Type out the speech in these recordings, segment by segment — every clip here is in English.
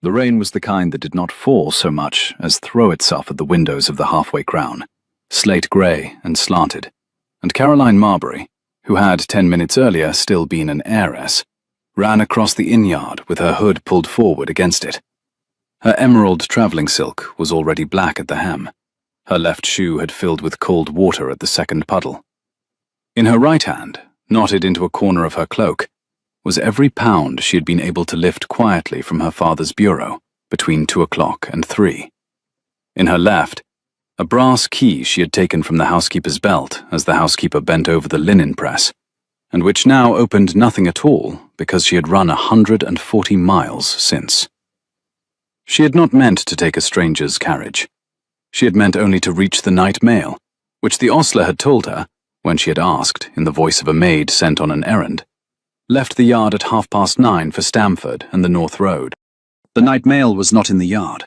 The rain was the kind that did not fall so much as throw itself at the windows of the halfway crown, slate grey and slanted, and Caroline Marbury, who had 10 minutes earlier still been an heiress, ran across the inn-yard with her hood pulled forward against it. Her emerald travelling silk was already black at the hem. Her left shoe had filled with cold water at the second puddle. In her right hand, knotted into a corner of her cloak, was every pound she had been able to lift quietly from her father's bureau between 2 o'clock and 3. In her left, a brass key she had taken from the housekeeper's belt as the housekeeper bent over the linen press, and which now opened nothing at all because she had run 140 miles since. She had not meant to take a stranger's carriage. She had meant only to reach the night mail, which the ostler had told her, when she had asked, in the voice of a maid sent on an errand, left the yard at 9:30 for Stamford and the North Road. The night mail was not in the yard.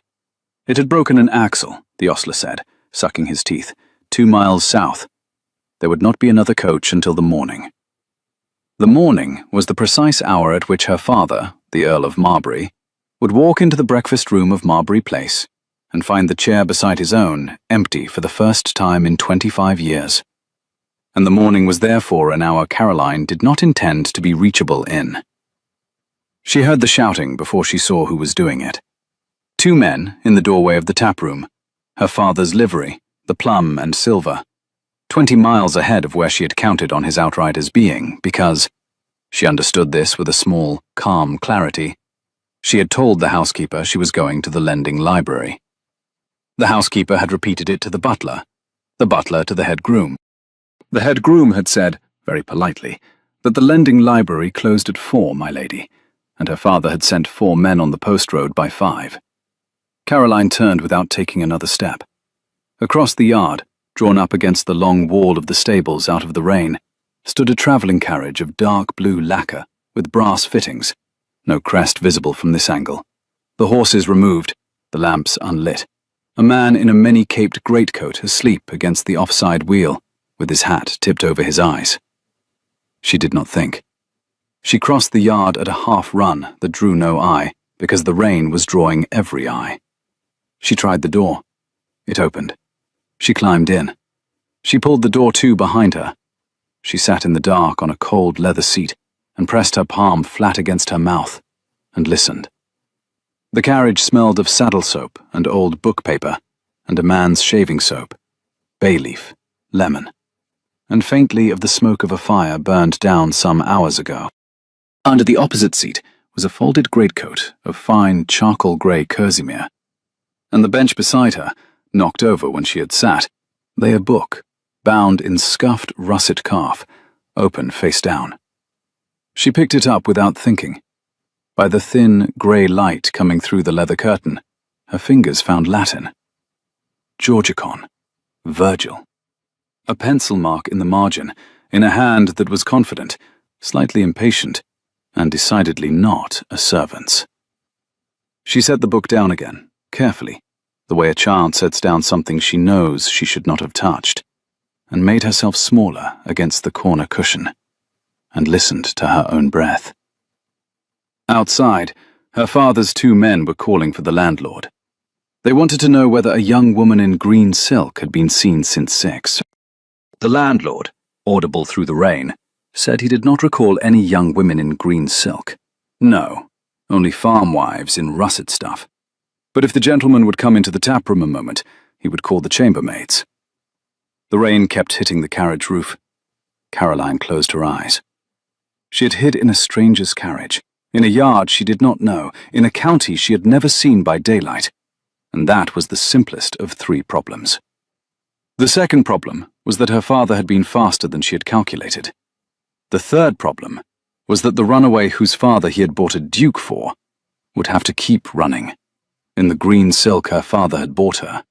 It had broken an axle, the ostler said, sucking his teeth, 2 miles south. There would not be another coach until the morning. The morning was the precise hour at which her father, the Earl of Marbury, would walk into the breakfast room of Marbury Place and find the chair beside his own empty for the first time in 25 years. And the morning was therefore an hour Caroline did not intend to be reachable in. She heard the shouting before she saw who was doing it. 2 men in the doorway of the taproom, her father's livery, the plum and silver, 20 miles ahead of where she had counted on his outriders being, because, she understood this with a small, calm clarity, she had told the housekeeper she was going to the lending library. The housekeeper had repeated it to the butler to the head groom. The head groom had said, very politely, that the lending library closed at 4, my lady, and her father had sent 4 men on the post road by 5. Caroline turned without taking another step. Across the yard, drawn up against the long wall of the stables out of the rain, stood a travelling carriage of dark blue lacquer with brass fittings, no crest visible from this angle, the horses removed, the lamps unlit, a man in a many-caped greatcoat asleep against the offside wheel, with his hat tipped over his eyes. She did not think. She crossed the yard at a half-run that drew no eye, because the rain was drawing every eye. She tried the door. It opened. She climbed in. She pulled the door to behind her. She sat in the dark on a cold leather seat and pressed her palm flat against her mouth and listened. The carriage smelled of saddle soap and old book paper and a man's shaving soap, bay leaf, lemon, and faintly of the smoke of a fire burned down some hours ago. Under the opposite seat was a folded greatcoat of fine charcoal grey kerseymere, and the bench beside her, knocked over when she had sat, lay a book, bound in scuffed russet calf, open face down. She picked it up without thinking. By the thin, grey light coming through the leather curtain, her fingers found Latin. Georgicon, Virgil. A pencil mark in the margin, in a hand that was confident, slightly impatient, and decidedly not a servant's. She set the book down again, carefully, the way a child sets down something she knows she should not have touched, and made herself smaller against the corner cushion, and listened to her own breath. Outside, her father's 2 men were calling for the landlord. They wanted to know whether a young woman in green silk had been seen since 6. The landlord, audible through the rain, said he did not recall any young women in green silk. No, only farm wives in russet stuff. But if the gentleman would come into the taproom a moment, he would call the chambermaids. The rain kept hitting the carriage roof. Caroline closed her eyes. She had hid in a stranger's carriage, in a yard she did not know, in a county she had never seen by daylight, and that was the simplest of 3 problems. The second problem was that her father had been faster than she had calculated. The third problem was that the runaway whose father he had bought a duke for would have to keep running, in the green silk her father had bought her,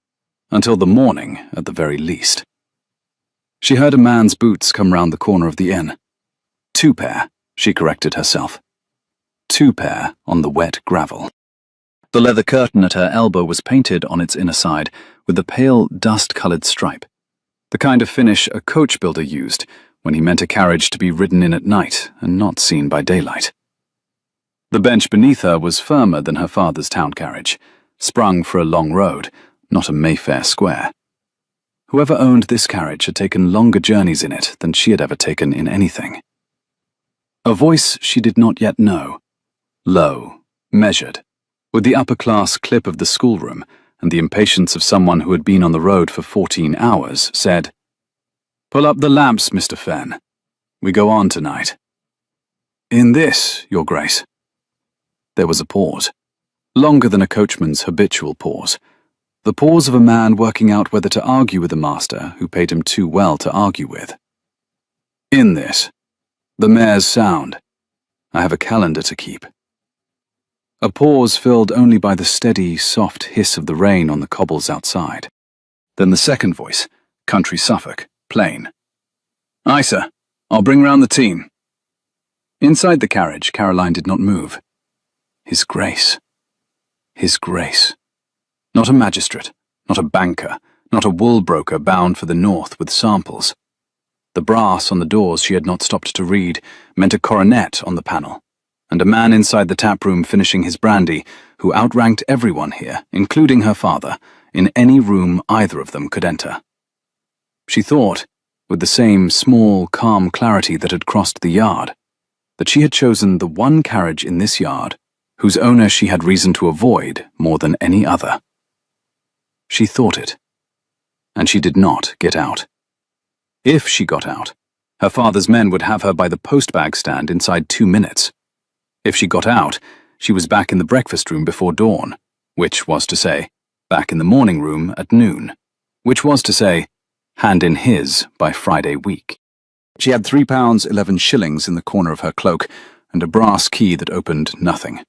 until the morning at the very least. She heard a man's boots come round the corner of the inn. 2 pair, she corrected herself. 2 pair on the wet gravel. The leather curtain at her elbow was painted on its inner side with a pale dust-coloured stripe, the kind of finish a coach builder used when he meant a carriage to be ridden in at night and not seen by daylight. The bench beneath her was firmer than her father's town carriage, sprung for a long road, not a Mayfair square. Whoever owned this carriage had taken longer journeys in it than she had ever taken in anything. A voice she did not yet know, low, measured, with the upper-class clip of the schoolroom and the impatience of someone who had been on the road for 14 hours, said, "Pull up the lamps, Mr. Fenn. We go on tonight." "In this, Your Grace." There was a pause, longer than a coachman's habitual pause, the pause of a man working out whether to argue with a master who paid him too well to argue with. "In this. The mare's sound. I have a calendar to keep." A pause filled only by the steady, soft hiss of the rain on the cobbles outside. Then the second voice, country Suffolk, plain. "Aye, sir. I'll bring round the team." Inside the carriage, Caroline did not move. His Grace. His Grace. Not a magistrate, not a banker, not a wool broker bound for the north with samples. The brass on the doors she had not stopped to read meant a coronet on the panel, and a man inside the taproom finishing his brandy who outranked everyone here, including her father, in any room either of them could enter. She thought, with the same small, calm clarity that had crossed the yard, that she had chosen the one carriage in this yard whose owner she had reason to avoid more than any other. She thought it, and she did not get out. If she got out, her father's men would have her by the postbag stand inside 2 minutes. If she got out, she was back in the breakfast room before dawn, which was to say, back in the morning room at noon, which was to say, hand in his by Friday week. She had £3 11 in the corner of her cloak and a brass key that opened nothing.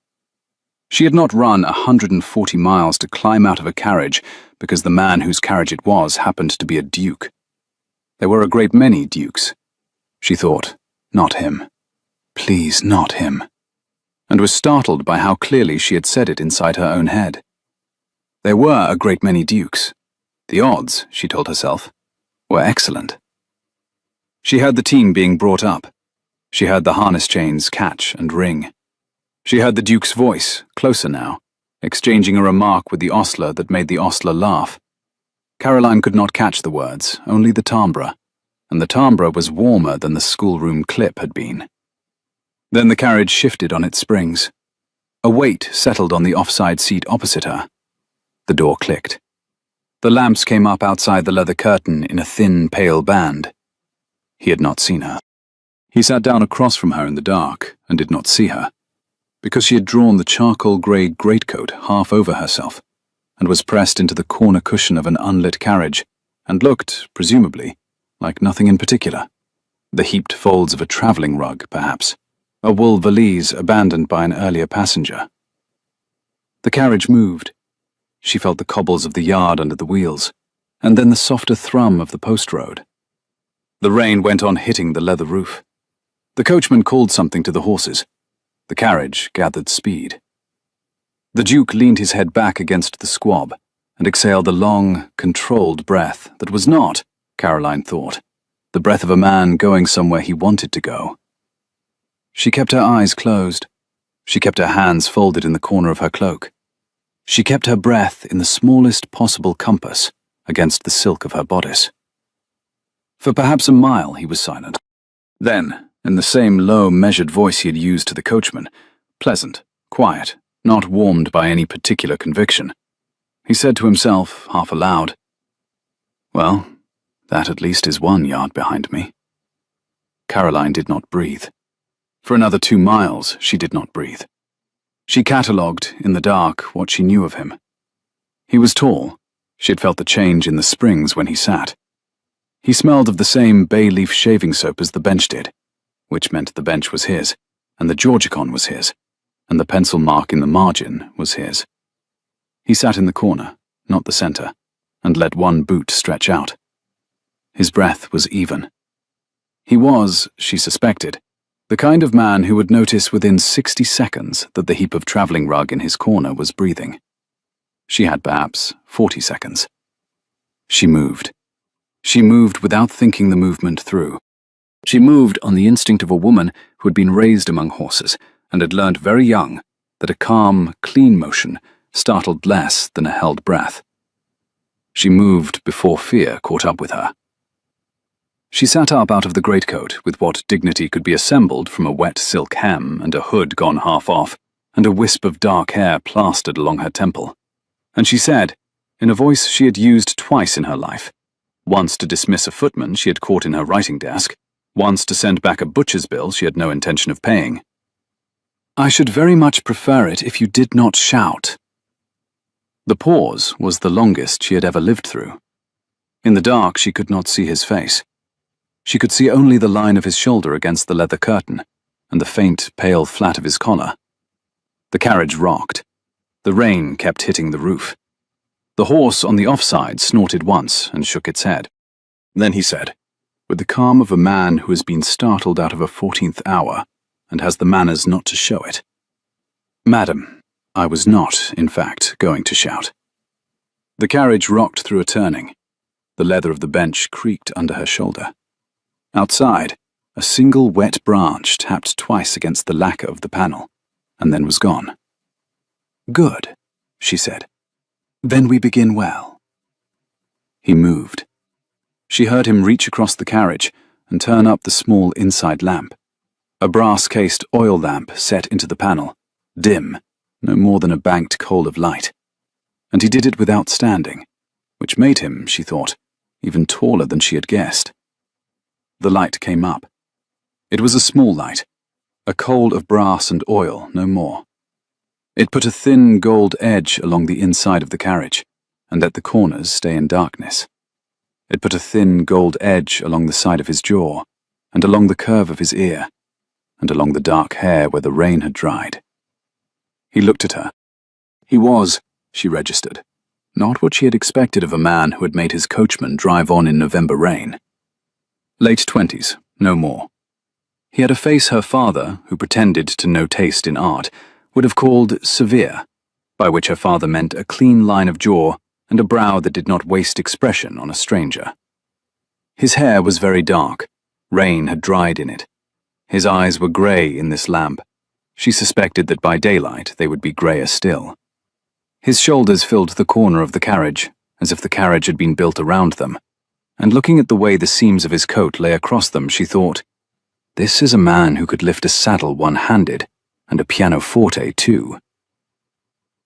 She had not run 140 miles to climb out of a carriage because the man whose carriage it was happened to be a duke. There were a great many dukes. She thought, not him. Please, not him. And was startled by how clearly she had said it inside her own head. There were a great many dukes. The odds, she told herself, were excellent. She heard the team being brought up. She heard the harness chains catch and ring. She heard the Duke's voice, closer now, exchanging a remark with the ostler that made the ostler laugh. Caroline could not catch the words, only the timbre, and the timbre was warmer than the schoolroom clip had been. Then the carriage shifted on its springs. A weight settled on the offside seat opposite her. The door clicked. The lamps came up outside the leather curtain in a thin, pale band. He had not seen her. He sat down across from her in the dark and did not see her, because she had drawn the charcoal-grey greatcoat half over herself, and was pressed into the corner cushion of an unlit carriage, and looked, presumably, like nothing in particular. The heaped folds of a travelling rug, perhaps, a wool valise abandoned by an earlier passenger. The carriage moved. She felt the cobbles of the yard under the wheels, and then the softer thrum of the post road. The rain went on hitting the leather roof. The coachman called something to the horses. The carriage gathered speed. The Duke leaned his head back against the squab and exhaled a long, controlled breath that was not, Caroline thought, the breath of a man going somewhere he wanted to go. She kept her eyes closed. She kept her hands folded in the corner of her cloak. She kept her breath in the smallest possible compass against the silk of her bodice. For perhaps a mile he was silent. Then, in the same low, measured voice he had used to the coachman, pleasant, quiet, not warmed by any particular conviction, he said to himself, half aloud, "Well, that at least is 1 yard behind me." Caroline did not breathe. For another 2 miles she did not breathe. She catalogued, in the dark, what she knew of him. He was tall. She had felt the change in the springs when he sat. He smelled of the same bay-leaf shaving soap as the bench did, which meant the bench was his, and the Georgicon was his, and the pencil mark in the margin was his. He sat in the corner, not the centre, and let one boot stretch out. His breath was even. He was, she suspected, the kind of man who would notice within 60 seconds that the heap of travelling rug in his corner was breathing. She had perhaps 40 seconds. She moved. She moved without thinking the movement through. She moved on the instinct of a woman who had been raised among horses and had learnt very young that a calm, clean motion startled less than a held breath. She moved before fear caught up with her. She sat up out of the greatcoat with what dignity could be assembled from a wet silk hem and a hood gone half off, and a wisp of dark hair plastered along her temple. And she said, in a voice she had used twice in her life, once to dismiss a footman she had caught in her writing desk, once to send back a butcher's bill she had no intention of paying, "I should very much prefer it if you did not shout." The pause was the longest she had ever lived through. In the dark she could not see his face. She could see only the line of his shoulder against the leather curtain, and the faint, pale flat of his collar. The carriage rocked. The rain kept hitting the roof. The horse on the offside snorted once and shook its head. Then he said, with the calm of a man who has been startled out of a 14th hour and has the manners not to show it, "Madam, I was not, in fact, going to shout." The carriage rocked through a turning. The leather of the bench creaked under her shoulder. Outside, a single wet branch tapped twice against the lacquer of the panel, and then was gone. "Good," she said. "Then we begin well." He moved. She heard him reach across the carriage and turn up the small inside lamp, a brass-cased oil lamp set into the panel, dim, no more than a banked coal of light. And he did it without standing, which made him, she thought, even taller than she had guessed. The light came up. It was a small light, a coal of brass and oil, no more. It put a thin gold edge along the inside of the carriage, and let the corners stay in darkness. It put a thin gold edge along the side of his jaw, and along the curve of his ear, and along the dark hair where the rain had dried. He looked at her. He was, she registered, not what she had expected of a man who had made his coachman drive on in November rain. Late 20s, no more. He had a face her father, who pretended to no taste in art, would have called severe, by which her father meant a clean line of jaw and a brow that did not waste expression on a stranger. His hair was very dark. Rain had dried in it. His eyes were grey in this lamp. She suspected that by daylight they would be greyer still. His shoulders filled the corner of the carriage, as if the carriage had been built around them, and looking at the way the seams of his coat lay across them, she thought, "This is a man who could lift a saddle one-handed, and a pianoforte too."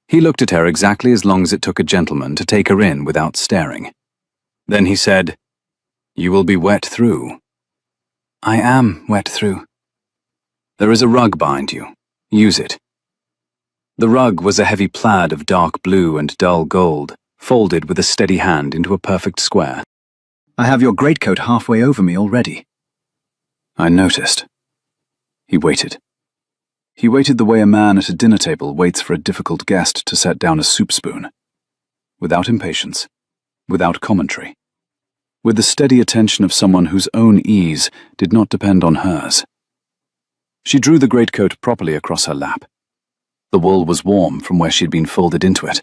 He looked at her exactly as long as it took a gentleman to take her in without staring. Then he said, "You will be wet through." "I am wet through." "There is a rug behind you. Use it." The rug was a heavy plaid of dark blue and dull gold, folded with a steady hand into a perfect square. "I have your greatcoat halfway over me already." "I noticed." He waited. He waited the way a man at a dinner table waits for a difficult guest to set down a soup spoon. Without impatience, without commentary, with the steady attention of someone whose own ease did not depend on hers. She drew the greatcoat properly across her lap. The wool was warm from where she had been folded into it.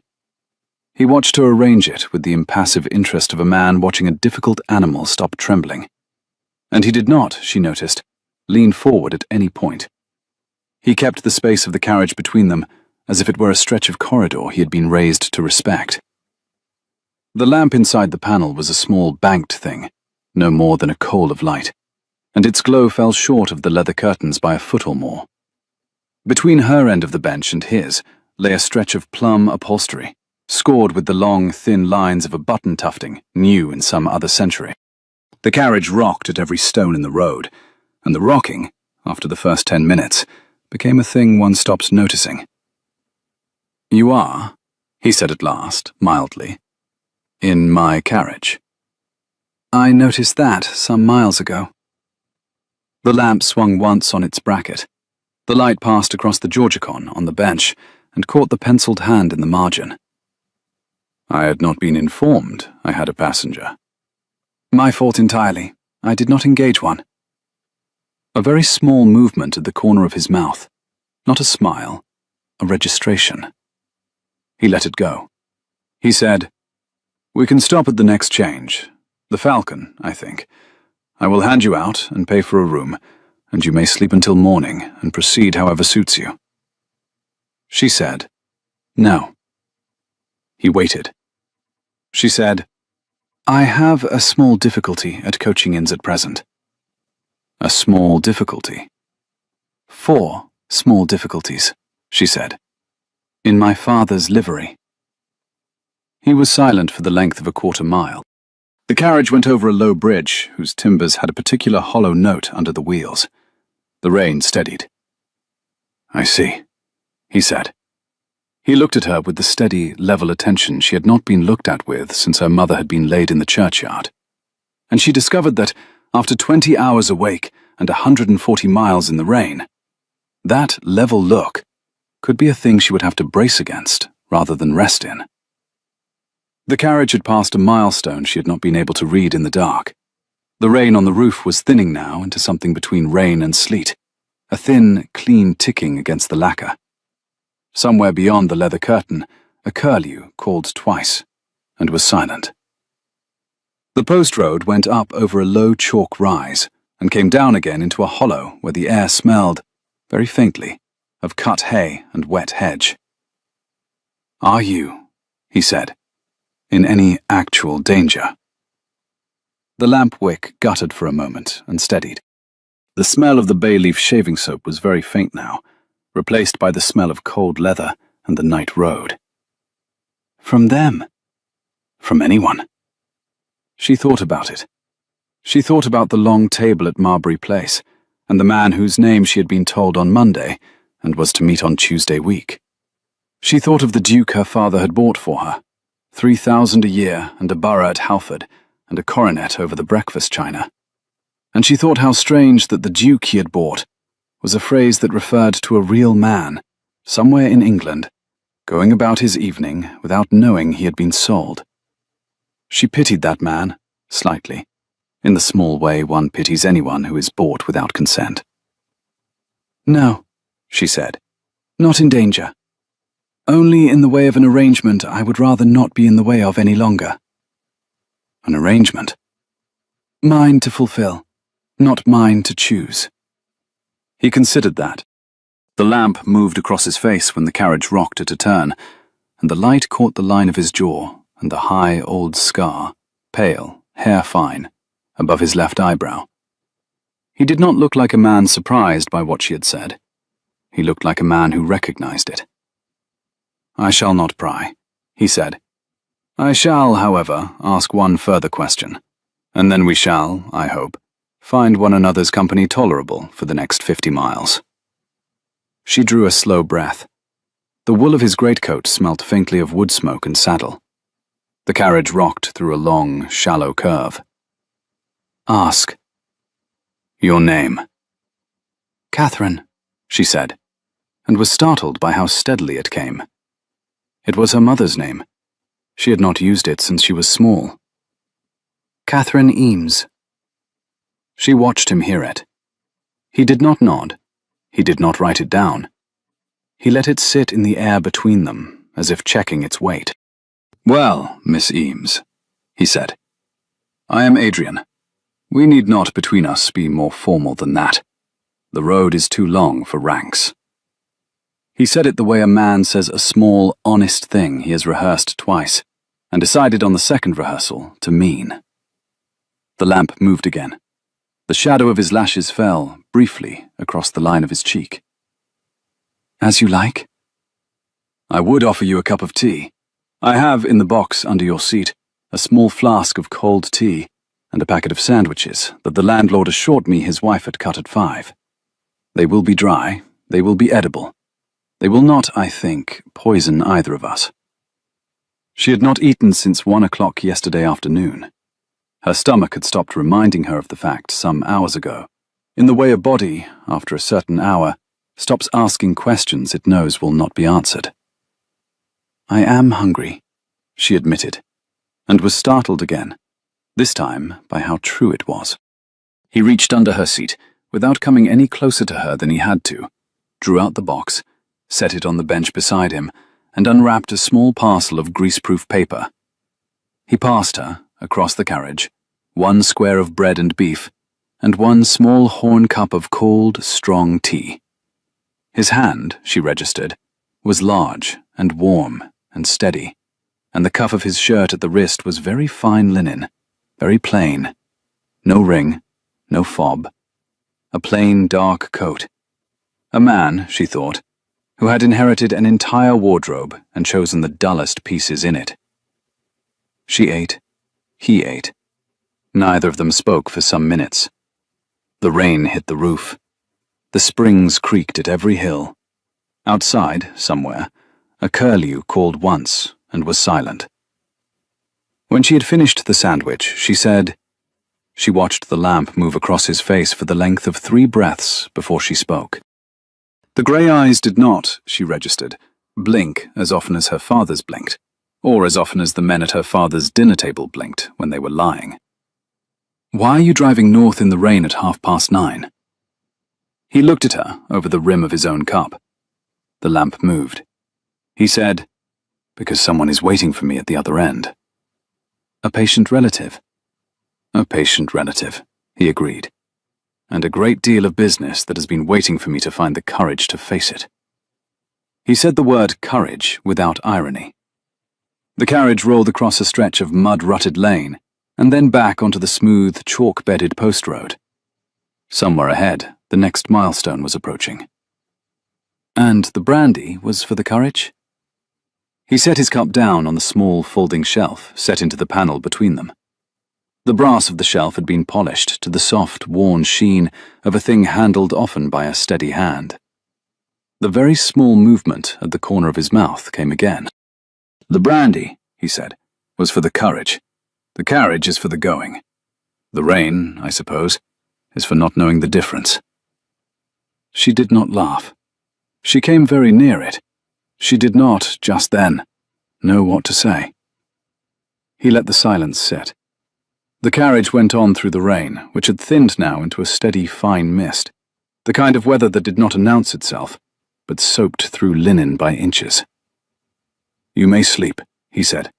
He watched her arrange it with the impassive interest of a man watching a difficult animal stop trembling. And he did not, she noticed, lean forward at any point. He kept the space of the carriage between them, as if it were a stretch of corridor he had been raised to respect. The lamp inside the panel was a small banked thing, no more than a coal of light, and its glow fell short of the leather curtains by a foot or more. Between her end of the bench and his lay a stretch of plum upholstery, scored with the long, thin lines of a button tufting, new in some other century. The carriage rocked at every stone in the road, and the rocking, after the first 10 minutes, became a thing one stopped noticing. "You are," he said at last, mildly, "in my carriage." "I noticed that some miles ago." The lamp swung once on its bracket. The light passed across the Georgicon on the bench and caught the penciled hand in the margin. "I had not been informed I had a passenger." "My fault entirely. I did not engage one." A very small movement at the corner of his mouth, not a smile, a registration. He let it go. He said, "We can stop at the next change. The Falcon, I think. I will hand you out and pay for a room, and you may sleep until morning and proceed however suits you." She said, "No." He waited. She said, "I have a small difficulty at coaching inns at present." "A small difficulty?" "4 small difficulties," she said. "In my father's livery." He was silent for the length of a quarter-mile. The carriage went over a low bridge whose timbers had a particular hollow note under the wheels. The rain steadied. "I see," he said. He looked at her with the steady, level attention she had not been looked at with since her mother had been laid in the churchyard. And she discovered that, after 20 hours awake and 140 miles in the rain, that level look could be a thing she would have to brace against rather than rest in. The carriage had passed a milestone she had not been able to read in the dark. The rain on the roof was thinning now into something between rain and sleet, a thin, clean ticking against the lacquer. Somewhere beyond the leather curtain, a curlew called twice, and was silent. The post road went up over a low chalk rise, and came down again into a hollow where the air smelled, very faintly, of cut hay and wet hedge. "Are you," he said, "in any actual danger?" The lamp wick guttered for a moment and steadied. The smell of the bay-leaf shaving soap was very faint now, replaced by the smell of cold leather and the night road. From them? From anyone? She thought about it. She thought about the long table at Marbury Place, and the man whose name she had been told on Monday, and was to meet on Tuesday week. She thought of the Duke her father had bought for her, 3,000 a year and a borough at Halford, and a coronet over the breakfast china. And she thought how strange that the Duke he had bought was a phrase that referred to a real man, somewhere in England, going about his evening without knowing he had been sold. She pitied that man, slightly, in the small way one pities anyone who is bought without consent. "No," she said, "not in danger. Only in the way of an arrangement I would rather not be in the way of any longer." "An arrangement?" "Mine to fulfill, not mine to choose." He considered that. The lamp moved across his face when the carriage rocked at a turn, and the light caught the line of his jaw and the high old scar, pale, hair-fine, above his left eyebrow. He did not look like a man surprised by what she had said. He looked like a man who recognized it. "I shall not pry," he said. "I shall, however, ask one further question, and then we shall, I hope, find one another's company tolerable for the next 50 miles. She drew a slow breath. The wool of his greatcoat smelt faintly of wood smoke and saddle. The carriage rocked through a long, shallow curve. "Ask." "Your name?" "Catherine," she said, and was startled by how steadily it came. It was her mother's name. She had not used it since she was small. "Catherine Eames." She watched him hear it. He did not nod. He did not write it down. He let it sit in the air between them, as if checking its weight. "Well, Miss Eames," he said, "I am Adrian. We need not between us be more formal than that. The road is too long for ranks." He said it the way a man says a small, honest thing he has rehearsed twice, and decided on the second rehearsal to mean. The lamp moved again. The shadow of his lashes fell, briefly, across the line of his cheek. "As you like." "I would offer you a cup of tea. I have, in the box under your seat, a small flask of cold tea and a packet of sandwiches that the landlord assured me his wife had cut at 5. They will be dry, they will be edible. They will not, I think, poison either of us." She had not eaten since 1 o'clock yesterday afternoon. Her stomach had stopped reminding her of the fact some hours ago, in the way a body, after a certain hour, stops asking questions it knows will not be answered. "I am hungry," she admitted, and was startled again, this time by how true it was. He reached under her seat, without coming any closer to her than he had to, drew out the box, set it on the bench beside him, and unwrapped a small parcel of greaseproof paper. He passed her, across the carriage, 1 square of bread and beef, and one small horn cup of cold, strong tea. His hand, she registered, was large and warm and steady, and the cuff of his shirt at the wrist was very fine linen, very plain. No ring, no fob. A plain, dark coat. A man, she thought, who had inherited an entire wardrobe and chosen the dullest pieces in it. She ate. He ate. Neither of them spoke for some minutes. The rain hit the roof. The springs creaked at every hill. Outside, somewhere, a curlew called once and was silent. When she had finished the sandwich, she said. She watched the lamp move across his face for the length of 3 breaths before she spoke. The grey eyes did not, she registered, blink as often as her father's blinked, or as often as the men at her father's dinner table blinked when they were lying. Why are you driving north in the rain at 9:30? He looked at her over the rim of his own cup. The lamp moved. He said, because someone is waiting for me at the other end. A patient relative. A patient relative, he agreed. And a great deal of business that has been waiting for me to find the courage to face it. He said the word courage without irony. The carriage rolled across a stretch of mud-rutted lane, and then back onto the smooth, chalk-bedded post road. Somewhere ahead, the next milestone was approaching. And the brandy was for the courage? He set his cup down on the small folding shelf set into the panel between them. The brass of the shelf had been polished to the soft, worn sheen of a thing handled often by a steady hand. The very small movement at the corner of his mouth came again. The brandy, he said, was for the courage. The carriage is for the going. The rain, I suppose, is for not knowing the difference. She did not laugh. She came very near it. She did not, just then, know what to say. He let the silence sit. The carriage went on through the rain, which had thinned now into a steady, fine mist, the kind of weather that did not announce itself, but soaked through linen by inches. You may sleep, he said.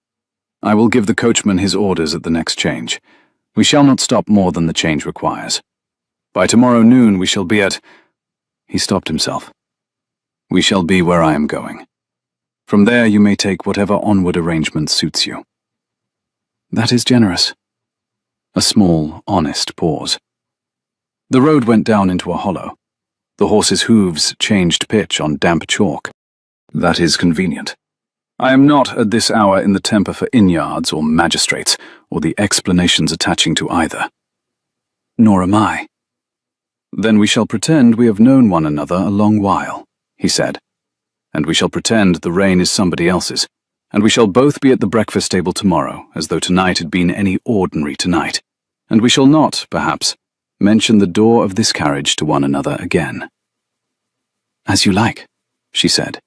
I will give the coachman his orders at the next change. We shall not stop more than the change requires. By tomorrow noon we shall be at... He stopped himself. We shall be where I am going. From there you may take whatever onward arrangement suits you. That is generous. A small, honest pause. The road went down into a hollow. The horse's hooves changed pitch on damp chalk. That is convenient. I am not at this hour in the temper for inn-yards or magistrates, or the explanations attaching to either. Nor am I. Then we shall pretend we have known one another a long while, he said. And we shall pretend the rain is somebody else's, and we shall both be at the breakfast table tomorrow, as though tonight had been any ordinary tonight, and we shall not, perhaps, mention the door of this carriage to one another again. As you like, she said.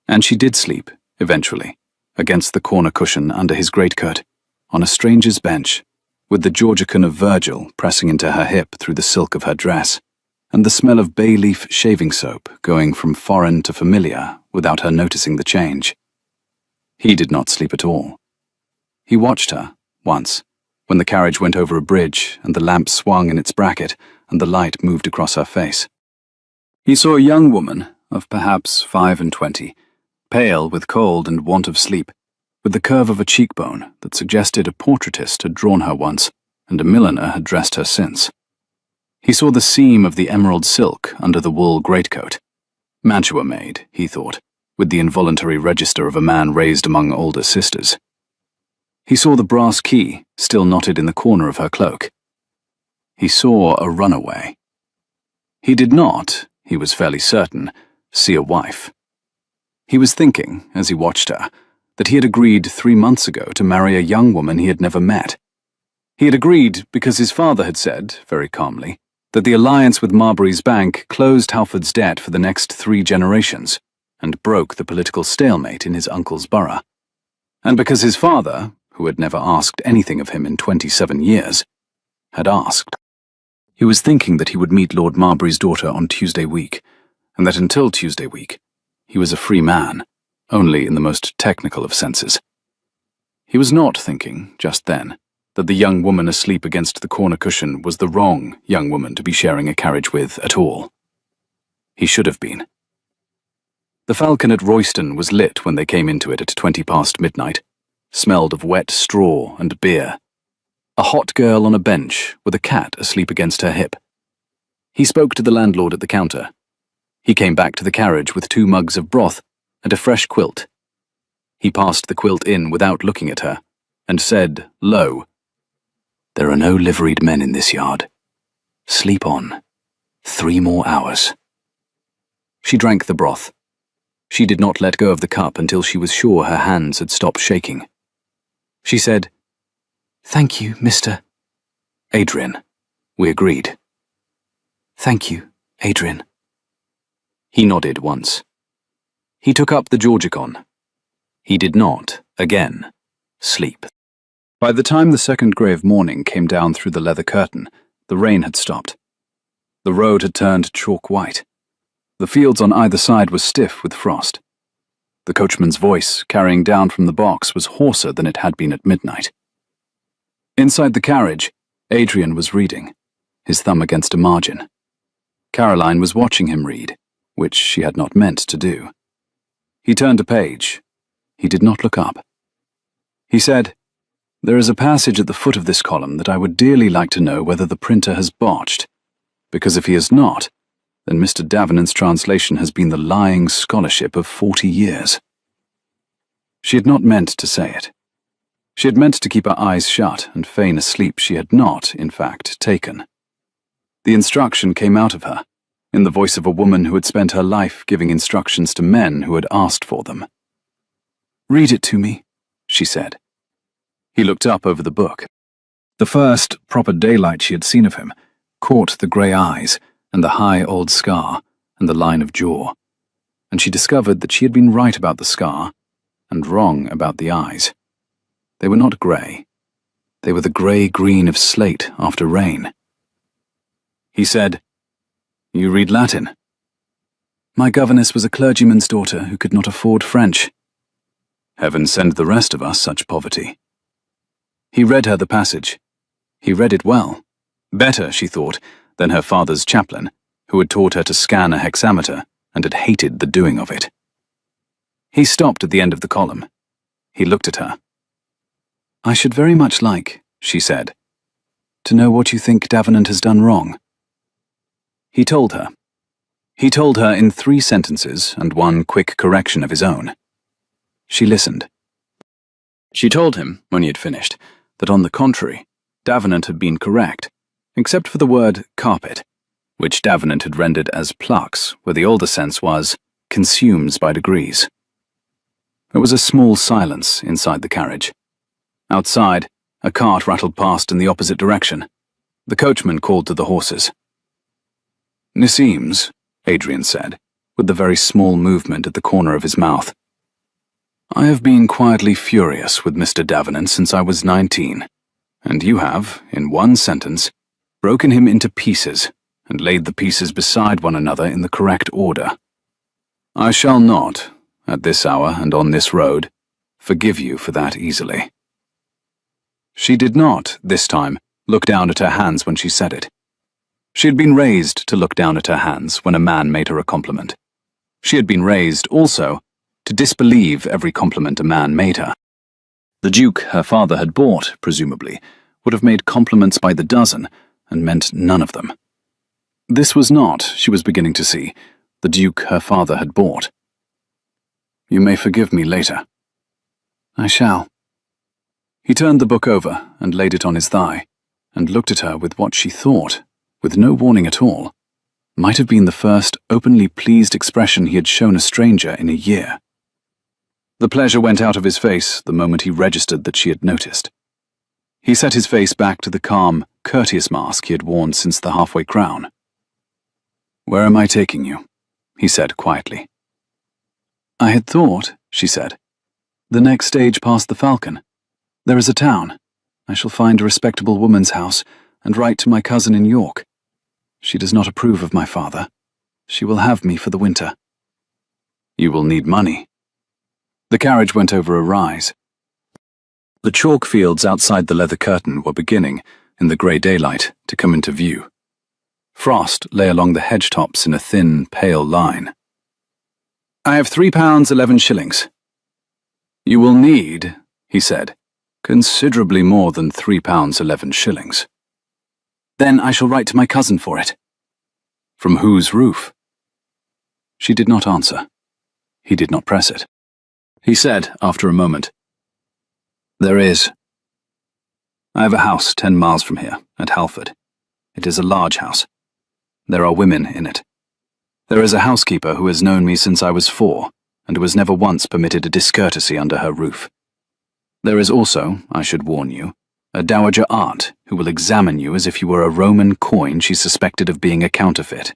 And she did sleep, eventually, against the corner cushion under his greatcoat, on a stranger's bench, with the Georgican of Virgil pressing into her hip through the silk of her dress, and the smell of bay leaf shaving soap going from foreign to familiar without her noticing the change. He did not sleep at all. He watched her, once, when the carriage went over a bridge and the lamp swung in its bracket and the light moved across her face. He saw a young woman of perhaps 25, pale with cold and want of sleep, with the curve of a cheekbone that suggested a portraitist had drawn her once and a milliner had dressed her since. He saw the seam of the emerald silk under the wool greatcoat. Mantua-made, he thought, with the involuntary register of a man raised among older sisters. He saw the brass key still knotted in the corner of her cloak. He saw a runaway. He did not, he was fairly certain, see a wife. He was thinking, as he watched her, that he had agreed 3 months ago to marry a young woman he had never met. He had agreed because his father had said, very calmly, that the alliance with Marbury's bank closed Halford's debt for the next 3 generations and broke the political stalemate in his uncle's borough. And because his father, who had never asked anything of him in 27 years, had asked. He was thinking that he would meet Lord Marbury's daughter on Tuesday week, and that until Tuesday week, he was a free man, only in the most technical of senses. He was not thinking, just then, that the young woman asleep against the corner cushion was the wrong young woman to be sharing a carriage with at all. He should have been. The Falcon at Royston was lit when they came into it at 20 past midnight, smelled of wet straw and beer. A hot girl on a bench with a cat asleep against her hip. He spoke to the landlord at the counter. He came back to the carriage with 2 mugs of broth and a fresh quilt. He passed the quilt in without looking at her, and said, low, "There are no liveried men in this yard. Sleep on. 3 more hours." She drank the broth. She did not let go of the cup until she was sure her hands had stopped shaking. She said, "Thank you, Mr. Adrian." We agreed. "Thank you, Adrian." He nodded once. He took up the Georgicon. He did not, again, sleep. By the time the second grey of morning came down through the leather curtain, the rain had stopped. The road had turned chalk white. The fields on either side were stiff with frost. The coachman's voice, carrying down from the box, was hoarser than it had been at midnight. Inside the carriage, Adrian was reading, his thumb against a margin. Caroline was watching him read, which she had not meant to do. He turned a page. He did not look up. He said, "There is a passage at the foot of this column that I would dearly like to know whether the printer has botched, because if he has not, then Mr. Davenant's translation has been the lying scholarship of 40 years. She had not meant to say it. She had meant to keep her eyes shut and feign a sleep she had not, in fact, taken. The instruction came out of her, in the voice of a woman who had spent her life giving instructions to men who had asked for them. "Read it to me," she said. He looked up over the book. The first proper daylight she had seen of him caught the grey eyes and the high old scar and the line of jaw, and she discovered that she had been right about the scar and wrong about the eyes. They were not grey. They were the grey-green of slate after rain. He said, "You read Latin?" "My governess was a clergyman's daughter who could not afford French." "Heaven send the rest of us such poverty." He read her the passage. He read it well. Better, she thought, than her father's chaplain, who had taught her to scan a hexameter and had hated the doing of it. He stopped at the end of the column. He looked at her. "I should very much like," she said, "to know what you think Davenant has done wrong." He told her. He told her in 3 sentences and 1 quick correction of his own. She listened. She told him, when he had finished, that on the contrary, Davenant had been correct, except for the word carpet, which Davenant had rendered as plucks, where the older sense was consumes by degrees. There was a small silence inside the carriage. Outside, a cart rattled past in the opposite direction. The coachman called to the horses. "Nisseems," Adrian said, with the very small movement at the corner of his mouth. "I have been quietly furious with Mr. Davenant since I was 19, and you have, in 1 sentence, broken him into pieces and laid the pieces beside one another in the correct order. I shall not, at this hour and on this road, forgive you for that easily." She did not, this time, look down at her hands when she said it. She had been raised to look down at her hands when a man made her a compliment. She had been raised, also, to disbelieve every compliment a man made her. The Duke her father had bought, presumably, would have made compliments by the dozen, and meant none of them. This was not, she was beginning to see, the Duke her father had bought. "You may forgive me later." "I shall." He turned the book over and laid it on his thigh, and looked at her with what she thought, with no warning at all, might have been the first openly pleased expression he had shown a stranger in a year. The pleasure went out of his face the moment he registered that she had noticed. He set his face back to the calm, courteous mask he had worn since the halfway crown. "Where am I taking you?" he said quietly. "I had thought," she said, "the next stage past the Falcon. There is a town. I shall find a respectable woman's house and write to my cousin in York. She does not approve of my father. She will have me for the winter." "You will need money." The carriage went over a rise. The chalk fields outside the leather curtain were beginning, in the grey daylight, to come into view. Frost lay along the hedge tops in a thin, pale line. "I have £3.11. "You will need," he said, "considerably more than £3.11. "Then I shall write to my cousin for it." "From whose roof?" She did not answer. He did not press it. He said, after a moment, "There is. I have a house 10 miles from here, at Halford. It is a large house. There are women in it. There is a housekeeper who has known me since I was 4, and who has never once permitted a discourtesy under her roof. There is also, I should warn you, a dowager aunt who will examine you as if you were a Roman coin she suspected of being a counterfeit.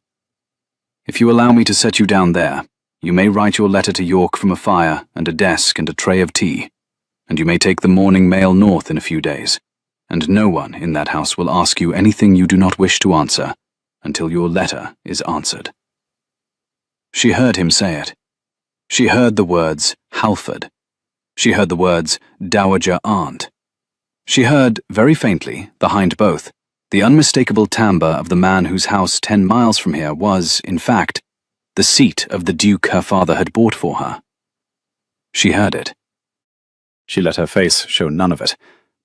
If you allow me to set you down there, you may write your letter to York from a fire and a desk and a tray of tea, and you may take the morning mail north in a few days, and no one in that house will ask you anything you do not wish to answer until your letter is answered." She heard him say it. She heard the words Halford. She heard the words dowager aunt. She heard, very faintly, behind both, the unmistakable timbre of the man whose house 10 miles from here was, in fact, the seat of the duke her father had bought for her. She heard it. She let her face show none of it,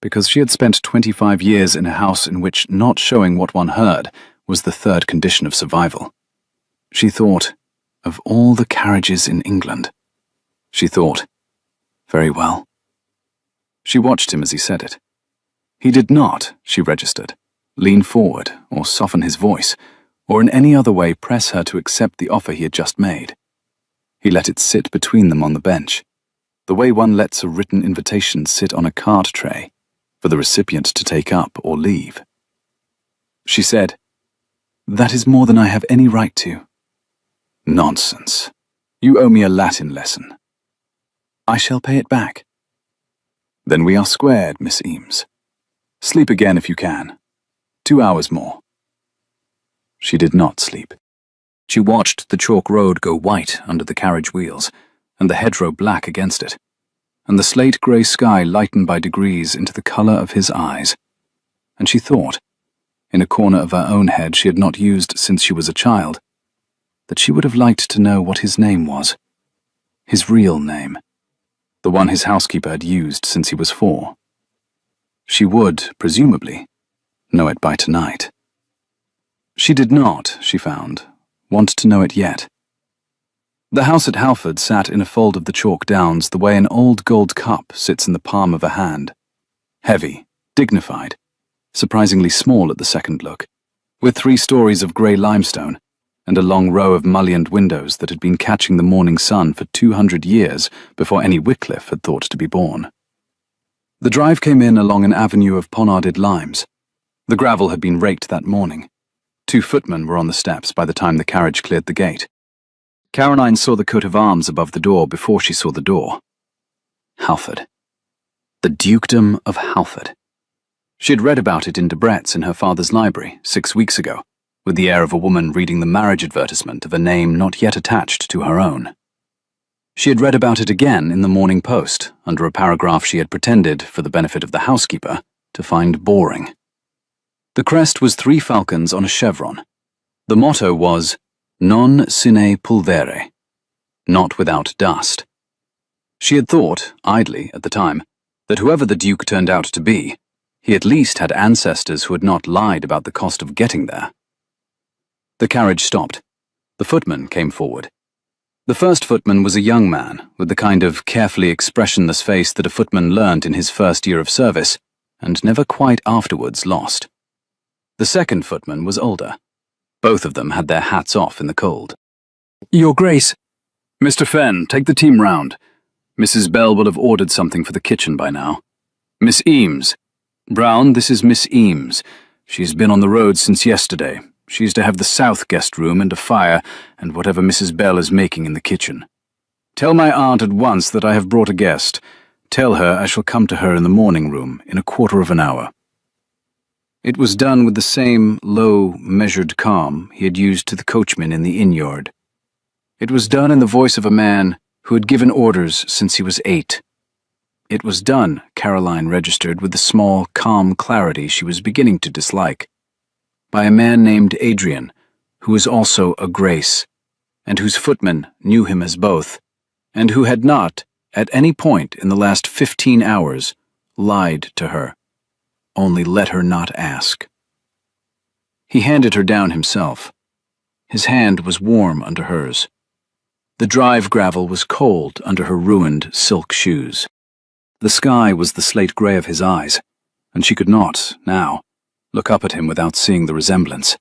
because she had spent 25 years in a house in which not showing what one heard was the third condition of survival. She thought, of all the carriages in England. She thought, very well. She watched him as he said it. He did not, she registered, lean forward or soften his voice, or in any other way press her to accept the offer he had just made. He let it sit between them on the bench, the way one lets a written invitation sit on a card tray, for the recipient to take up or leave. She said, "That is more than I have any right to." "Nonsense. You owe me a Latin lesson." "I shall pay it back." "Then we are squared, Miss Eames. Sleep again if you can. 2 hours more." She did not sleep. She watched the chalk road go white under the carriage wheels, and the hedgerow black against it, and the slate-grey sky lighten by degrees into the colour of his eyes. And she thought, in a corner of her own head she had not used since she was a child, that she would have liked to know what his name was. His real name. The one his housekeeper had used since he was 4. She would, presumably, know it by tonight. She did not, she found, want to know it yet. The house at Halford sat in a fold of the chalk downs the way an old gold cup sits in the palm of a hand. Heavy, dignified, surprisingly small at the second look, with 3 stories of grey limestone, and a long row of mullioned windows that had been catching the morning sun for 200 years before any Wycliffe had thought to be born. The drive came in along an avenue of ponarded limes. The gravel had been raked that morning. 2 footmen were on the steps by the time the carriage cleared the gate. Caroline saw the coat of arms above the door before she saw the door. Halford. The Dukedom of Halford. She had read about it in Debrett's in her father's library 6 weeks ago, with the air of a woman reading the marriage advertisement of a name not yet attached to her own. She had read about it again in the Morning Post, under a paragraph she had pretended, for the benefit of the housekeeper, to find boring. The crest was 3 falcons on a chevron. The motto was, "Non sine pulvere," not without dust. She had thought, idly at the time, that whoever the Duke turned out to be, he at least had ancestors who had not lied about the cost of getting there. The carriage stopped. The footman came forward. The first footman was a young man, with the kind of carefully expressionless face that a footman learnt in his first year of service, and never quite afterwards lost. The second footman was older. Both of them had their hats off in the cold. "Your Grace." "Mr. Fenn, take the team round. Mrs. Bell will have ordered something for the kitchen by now. Miss Eames. Brown, this is Miss Eames. She's been on the road since yesterday. She's to have the south guest room and a fire and whatever Mrs. Bell is making in the kitchen. Tell my aunt at once that I have brought a guest. Tell her I shall come to her in the morning room in a quarter of an hour." It was done with the same low, measured calm he had used to the coachman in the inn-yard. It was done in the voice of a man who had given orders since he was 8. It was done, Caroline registered with the small, calm clarity she was beginning to dislike. By a man named Adrian, who was also a Grace, and whose footman knew him as both, and who had not, at any point in the last 15 hours, lied to her, only let her not ask. He handed her down himself. His hand was warm under hers. The drive gravel was cold under her ruined silk shoes. The sky was the slate grey of his eyes, and she could not, now, look up at him without seeing the resemblance.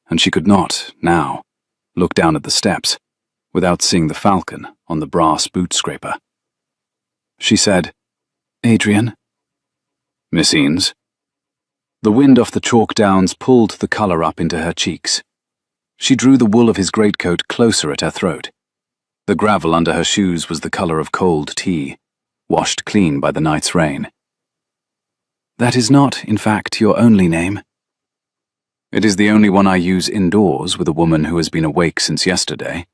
And she could not, now, look down at the steps without seeing the falcon on the brass boot scraper. She said, "Adrian?" "Miss Eames?" The wind off the chalk downs pulled the colour up into her cheeks. She drew the wool of his greatcoat closer at her throat. The gravel under her shoes was the colour of cold tea, washed clean by the night's rain. "That is not, in fact, your only name." "It is the only one I use indoors with a woman who has been awake since yesterday."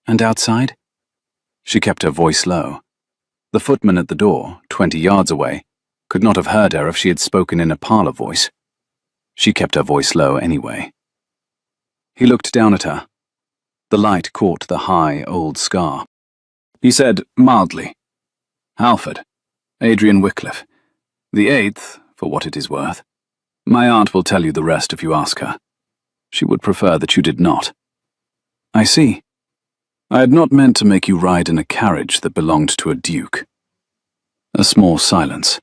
"And outside?" She kept her voice low. The footman at the door, 20 yards away, could not have heard her if she had spoken in a parlour voice. She kept her voice low anyway. He looked down at her. The light caught the high, old scar. He said mildly, "Halford, Adrian Wycliffe. The 8th, for what it is worth. My aunt will tell you the rest if you ask her. She would prefer that you did not." "I see." "I had not meant to make you ride in a carriage that belonged to a duke." A small silence.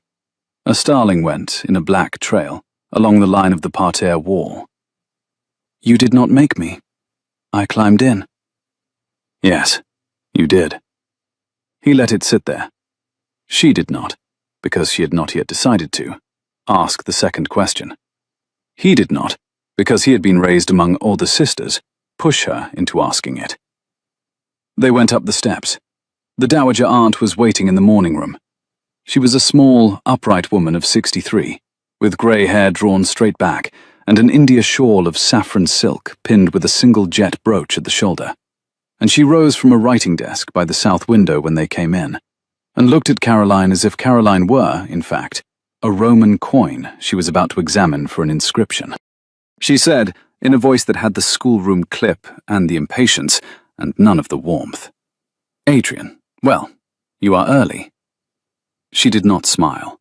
A starling went, in a black trail, along the line of the parterre wall. "You did not make me. I climbed in." "Yes, you did." He let it sit there. She did not, because she had not yet decided to, ask the second question. He did not, because he had been raised among all the sisters, push her into asking it. They went up the steps. The dowager aunt was waiting in the morning room. She was a small, upright woman of 63, with grey hair drawn straight back, and an India shawl of saffron silk pinned with a single jet brooch at the shoulder. And she rose from a writing desk by the south window when they came in, and looked at Caroline as if Caroline were, in fact, a Roman coin she was about to examine for an inscription. She said, in a voice that had the schoolroom clip and the impatience, and none of the warmth, "Adrian, well, you are early." She did not smile.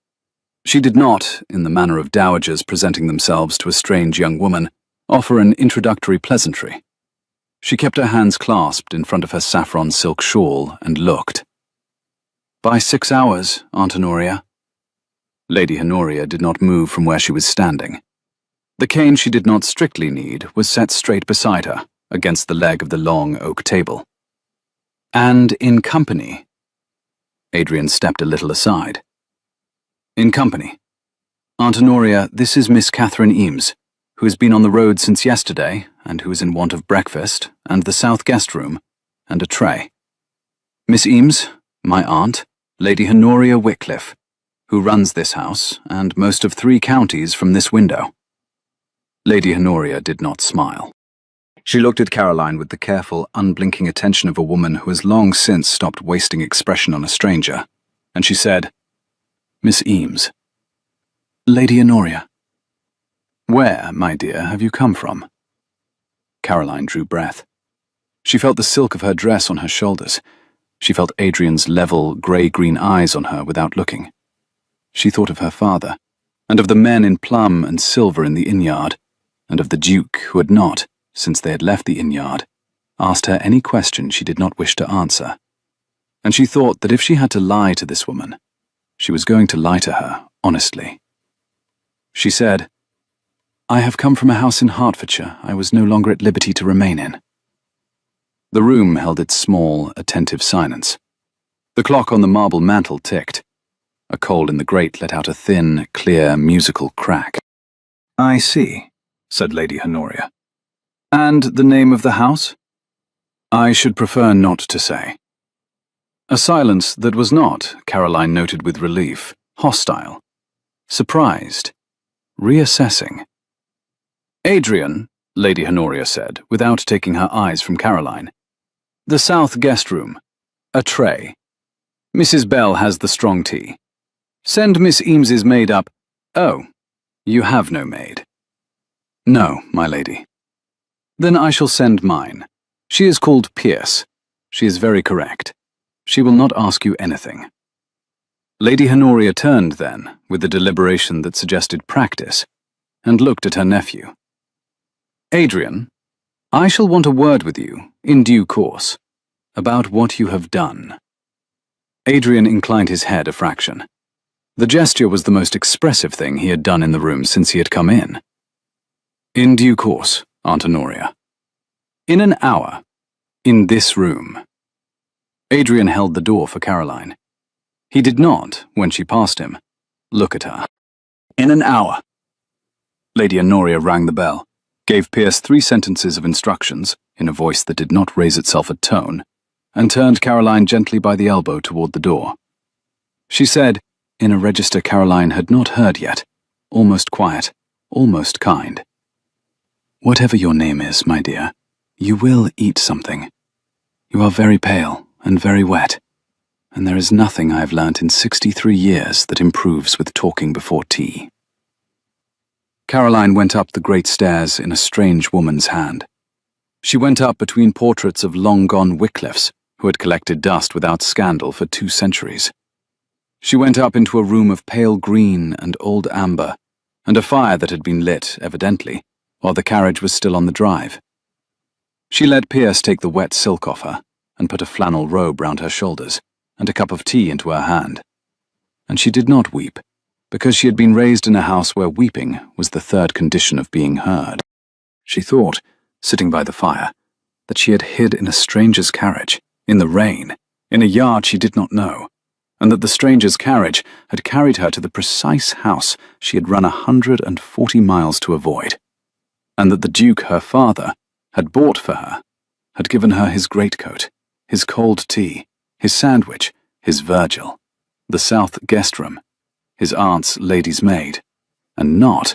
She did not, in the manner of dowagers presenting themselves to a strange young woman, offer an introductory pleasantry. She kept her hands clasped in front of her saffron silk shawl and looked. "By 6 hours, Aunt Honoria." Lady Honoria did not move from where she was standing. The cane she did not strictly need was set straight beside her, against the leg of the long oak table. "And in company." Adrian stepped a little aside. "In company. Aunt Honoria, this is Miss Catherine Eames, who has been on the road since yesterday, and who is in want of breakfast, and the south guest room, and a tray. Miss Eames, my aunt, Lady Honoria Wycliffe, who runs this house, and most of 3 counties from this window." Lady Honoria did not smile. She looked at Caroline with the careful, unblinking attention of a woman who has long since stopped wasting expression on a stranger, and she said, "Miss Eames." "Lady Honoria." "Where, my dear, have you come from?" Caroline drew breath. She felt the silk of her dress on her shoulders. She felt Adrian's level, grey-green eyes on her without looking. She thought of her father, and of the men in plum and silver in the inn-yard, and of the Duke who had not, since they had left the inn-yard, asked her any question she did not wish to answer. And she thought that if she had to lie to this woman, she was going to lie to her honestly. She said, "I have come from a house in Hertfordshire I was no longer at liberty to remain in." The room held its small, attentive silence. The clock on the marble mantel ticked. A coal in the grate let out a thin, clear, musical crack. "I see," said Lady Honoria. "And the name of the house?" "I should prefer not to say." A silence that was not, Caroline noted with relief, hostile, surprised, reassessing. "Adrian," Lady Honoria said, without taking her eyes from Caroline. "The south guest room. A tray. Mrs. Bell has the strong tea. Send Miss Eames's maid up. Oh, you have no maid. No, my lady. Then I shall send mine. She is called Pierce. She is very correct. She will not ask you anything. Lady Honoria turned then, with a deliberation that suggested practice, and looked at her nephew. Adrian, I shall want a word with you, in due course, about what you have done. Adrian inclined his head a fraction. The gesture was the most expressive thing he had done in the room since he had come in. In due course, Aunt Honoria. In an hour. In this room. Adrian held the door for Caroline. He did not, when she passed him, look at her. In an hour. Lady Honoria rang the bell, gave Pierce 3 sentences of instructions, in a voice that did not raise itself a tone, and turned Caroline gently by the elbow toward the door. She said, in a register Caroline had not heard yet, almost quiet, almost kind. Whatever your name is, my dear, you will eat something. You are very pale and very wet, and there is nothing I have learnt in 63 years that improves with talking before tea. Caroline went up the great stairs in a strange woman's hand. She went up between portraits of long-gone Wycliffes, who had collected dust without scandal for 2 centuries. She went up into a room of pale green and old amber, and a fire that had been lit, evidently, while the carriage was still on the drive. She let Pierce take the wet silk off her, and put a flannel robe round her shoulders, and a cup of tea into her hand. And she did not weep, because she had been raised in a house where weeping was the 3rd condition of being heard. She thought, sitting by the fire, that she had hid in a stranger's carriage, in the rain, in a yard she did not know, and that the stranger's carriage had carried her to the precise house she had run 140 miles to avoid, and that the Duke, her father, had bought for her, had given her his greatcoat, his cold tea, his sandwich, his Virgil, the south guest room, his aunt's lady's maid, and not,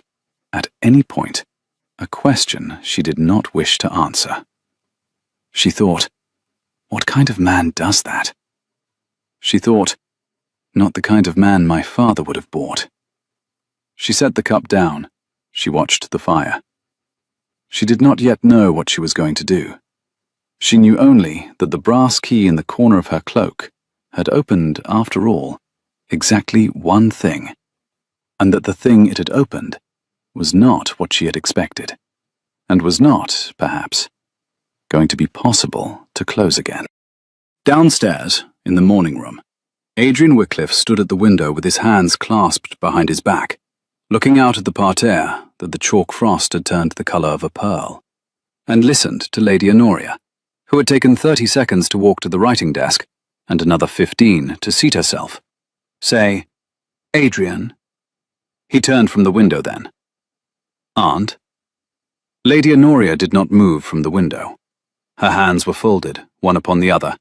at any point, a question she did not wish to answer. She thought, what kind of man does that? She thought, not the kind of man my father would have bought. She set the cup down. She watched the fire. She did not yet know what she was going to do. She knew only that the brass key in the corner of her cloak had opened, after all, exactly one thing, and that the thing it had opened was not what she had expected, and was not, perhaps, going to be possible to close again. Downstairs, in the morning room, Adrian Wycliffe stood at the window with his hands clasped behind his back, looking out at the parterre that the chalk frost had turned the colour of a pearl, and listened to Lady Honoria, who had taken 30 seconds to walk to the writing desk and another 15 to seat herself, say, Adrian. He turned from the window then. Aunt? Lady Honoria did not move from the window. Her hands were folded, one upon the other,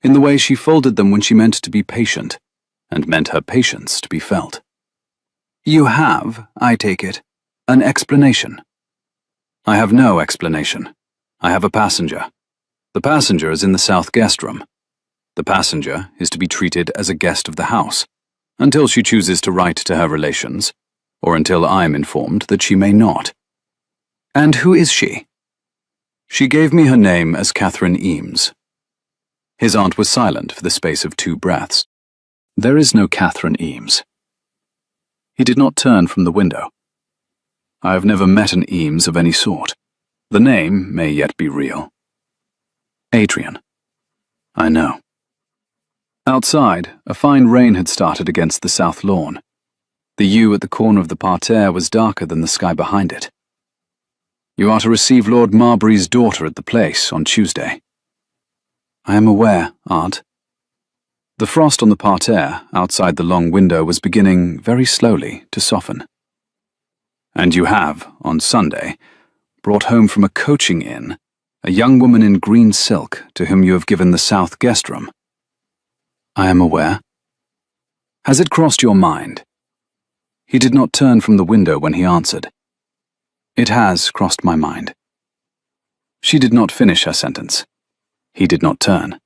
in the way she folded them when she meant to be patient, and meant her patience to be felt. You have, I take it, an explanation. I have no explanation. I have a passenger. The passenger is in the south guest room. The passenger is to be treated as a guest of the house, until she chooses to write to her relations, or until I am informed that she may not. And who is she? She gave me her name as Catherine Eames. His aunt was silent for the space of 2 breaths. There is no Catherine Eames. He did not turn from the window. I have never met an Eames of any sort. The name may yet be real. Adrian. I know. Outside, a fine rain had started against the south lawn. The yew at the corner of the parterre was darker than the sky behind it. You are to receive Lord Marbury's daughter at the place on Tuesday. I am aware, Aunt. The frost on the parterre outside the long window was beginning, very slowly, to soften. And you have, on Sunday, brought home from a coaching inn a young woman in green silk to whom you have given the south guest room. I am aware. Has it crossed your mind? He did not turn from the window when he answered. It has crossed my mind. She did not finish her sentence. He did not turn.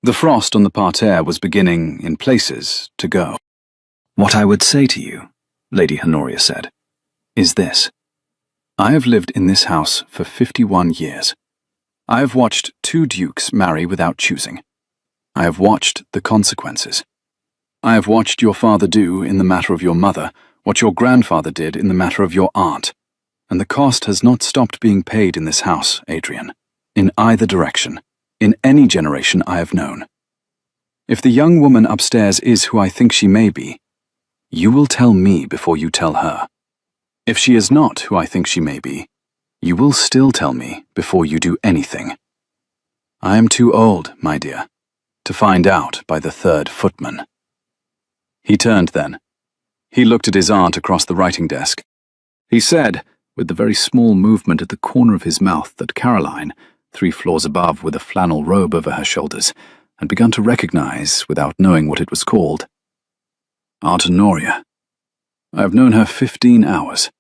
The frost on the parterre was beginning, in places, to go. "What I would say to you," Lady Honoria said, "is this. I have lived in this house for 51 years. I have watched 2 dukes marry without choosing. I have watched the consequences. I have watched your father do, in the matter of your mother, what your grandfather did in the matter of your aunt, and the cost has not stopped being paid in this house, Adrian, in either direction, in any generation I have known. If the young woman upstairs is who I think she may be, you will tell me before you tell her. If she is not who I think she may be, you will still tell me before you do anything. I am too old, my dear, to find out by the 3rd footman." He turned then. He looked at his aunt across the writing desk. He said, with the very small movement at the corner of his mouth, that Caroline, 3 floors above with a flannel robe over her shoulders, had begun to recognize without knowing what it was called. "Aunt Honoria. I have known her 15 hours.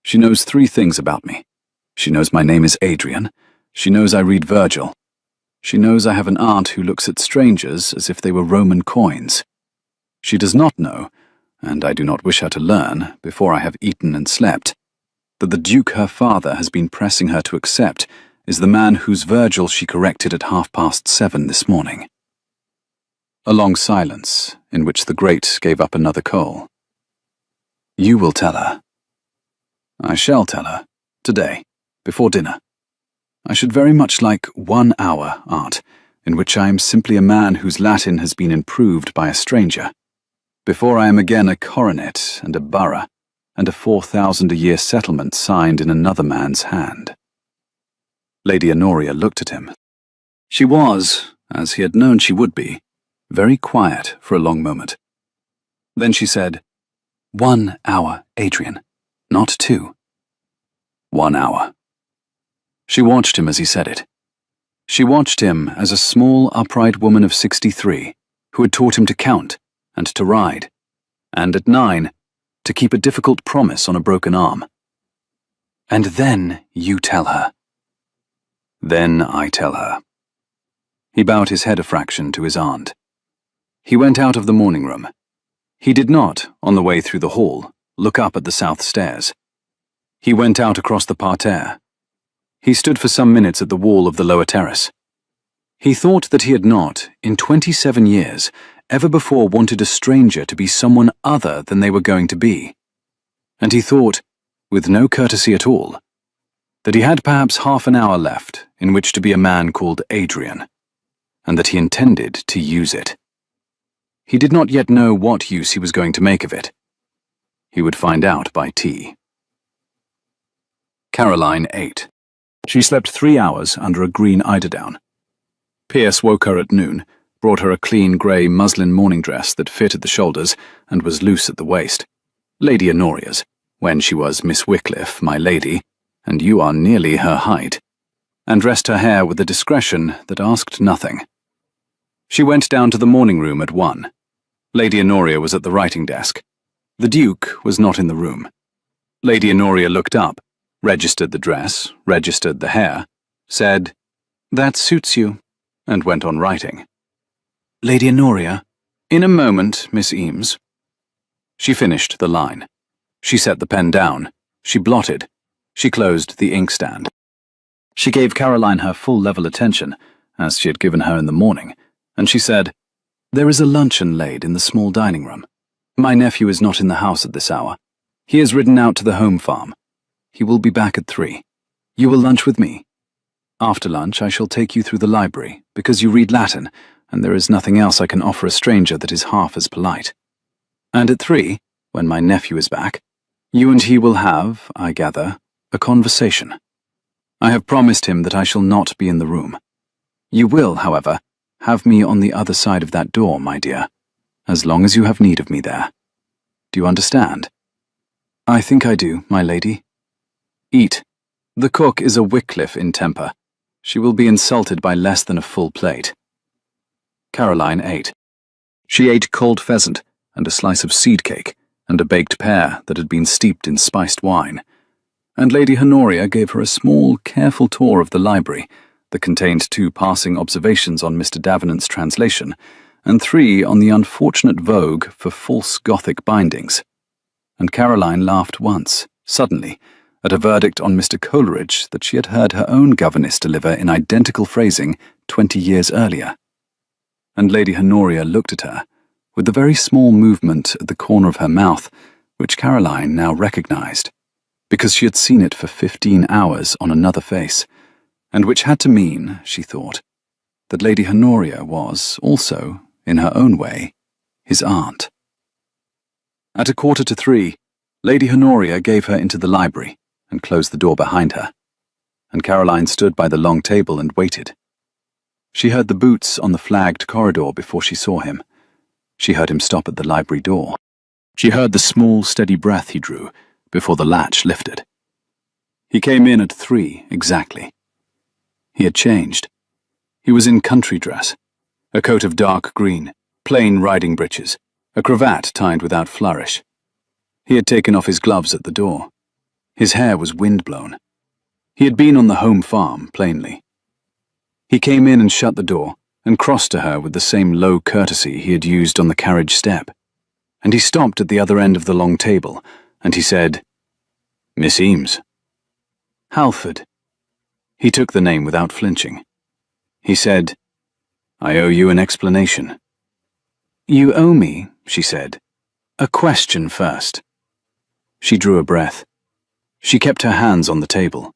She knows 3 things about me. She knows my name is Adrian. She knows I read Virgil. She knows I have an aunt who looks at strangers as if they were Roman coins. She does not know, and I do not wish her to learn, before I have eaten and slept, that the Duke her father has been pressing her to accept is the man whose Virgil she corrected at 7:30 this morning." A long silence, in which the grate gave up another coal. "You will tell her." "I shall tell her, today, before dinner. I should very much like 1 hour, Aunt, in which I am simply a man whose Latin has been improved by a stranger, before I am again a coronet and a borough, and a 4,000-a-year settlement signed in another man's hand." Lady Honoria looked at him. She was, as he had known she would be, very quiet for a long moment. Then she said, 1 hour, Adrian, not 2. 1 hour. She watched him as he said it. She watched him as a small, upright woman of 63, who had taught him to count and to ride, and at 9, to keep a difficult promise on a broken arm. "And then you tell her." "Then I tell her." He bowed his head a fraction to his aunt. He went out of the morning room. He did not, on the way through the hall, look up at the south stairs. He went out across the parterre. He stood for some minutes at the wall of the lower terrace. He thought that he had not, in 27 years, ever before wanted a stranger to be someone other than they were going to be. And he thought, with no courtesy at all, that he had perhaps half an hour left in which to be a man called Adrian, and that he intended to use it. He did not yet know what use he was going to make of it. He would find out by tea. Caroline ate. She slept 3 hours under a green eiderdown. Pierce woke her at noon, brought her a clean grey muslin morning dress that fit at the shoulders and was loose at the waist, Lady Honoria's, when she was Miss Wycliffe, my lady, and you are nearly her height, and dressed her hair with a discretion that asked nothing. She went down to the morning room at 1. Lady Honoria was at the writing desk. The Duke was not in the room. Lady Honoria looked up, registered the dress, registered the hair, said, "That suits you," and went on writing. "Lady Honoria, in a moment, Miss Eames." She finished the line. She set the pen down. She blotted. She closed the inkstand. She gave Caroline her full level attention, as she had given her in the morning, and she said, "There is a luncheon laid in the small dining room. My nephew is not in the house at this hour. He has ridden out to the home farm. He will be back at 3. You will lunch with me. After lunch I shall take you through the library, because you read Latin, and there is nothing else I can offer a stranger that is half as polite. And at 3, when my nephew is back, you and he will have, I gather, a conversation. I have promised him that I shall not be in the room. You will, however, have me on the other side of that door, my dear, as long as you have need of me there. Do you understand?" "I think I do, my lady." "Eat. The cook is a Wycliffe in temper. She will be insulted by less than a full plate." Caroline ate. She ate cold pheasant and a slice of seed cake and a baked pear that had been steeped in spiced wine, and Lady Honoria gave her a small, careful tour of the library that contained 2 passing observations on Mr. Davenant's translation and 3 on the unfortunate vogue for false Gothic bindings. And Caroline laughed once, suddenly, at a verdict on Mr. Coleridge that she had heard her own governess deliver in identical phrasing 20 years earlier. And Lady Honoria looked at her, with the very small movement at the corner of her mouth, which Caroline now recognized, because she had seen it for 15 hours on another face, and which had to mean, she thought, that Lady Honoria was, also, in her own way, his aunt. At 2:45, Lady Honoria gave her into the library and closed the door behind her, and Caroline stood by the long table and waited. She heard the boots on the flagged corridor before she saw him. She heard him stop at the library door. She heard the small, steady breath he drew before the latch lifted. He came in at 3 exactly. He had changed. He was in country dress, a coat of dark green, plain riding breeches, a cravat tied without flourish. He had taken off his gloves at the door. His hair was wind-blown. He had been on the home farm, plainly. He came in and shut the door and crossed to her with the same low courtesy he had used on the carriage step. And he stopped at the other end of the long table, and he said, "Miss Eames." "Halford." He took the name without flinching. He said, "I owe you an explanation." "You owe me," she said, "a question first." She drew a breath. She kept her hands on the table.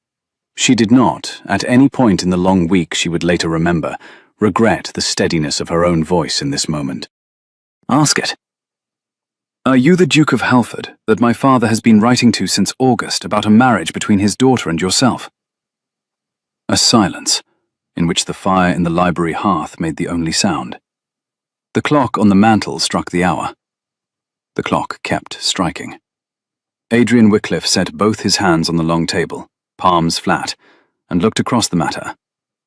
She did not, at any point in the long week she would later remember, regret the steadiness of her own voice in this moment. "Ask it." "Are you the Duke of Halford that my father has been writing to since August about a marriage between his daughter and yourself?" A silence, in which the fire in the library hearth made the only sound. The clock on the mantel struck the hour. The clock kept striking. Adrian Wycliffe set both his hands on the long table, palms flat, and looked across the matter,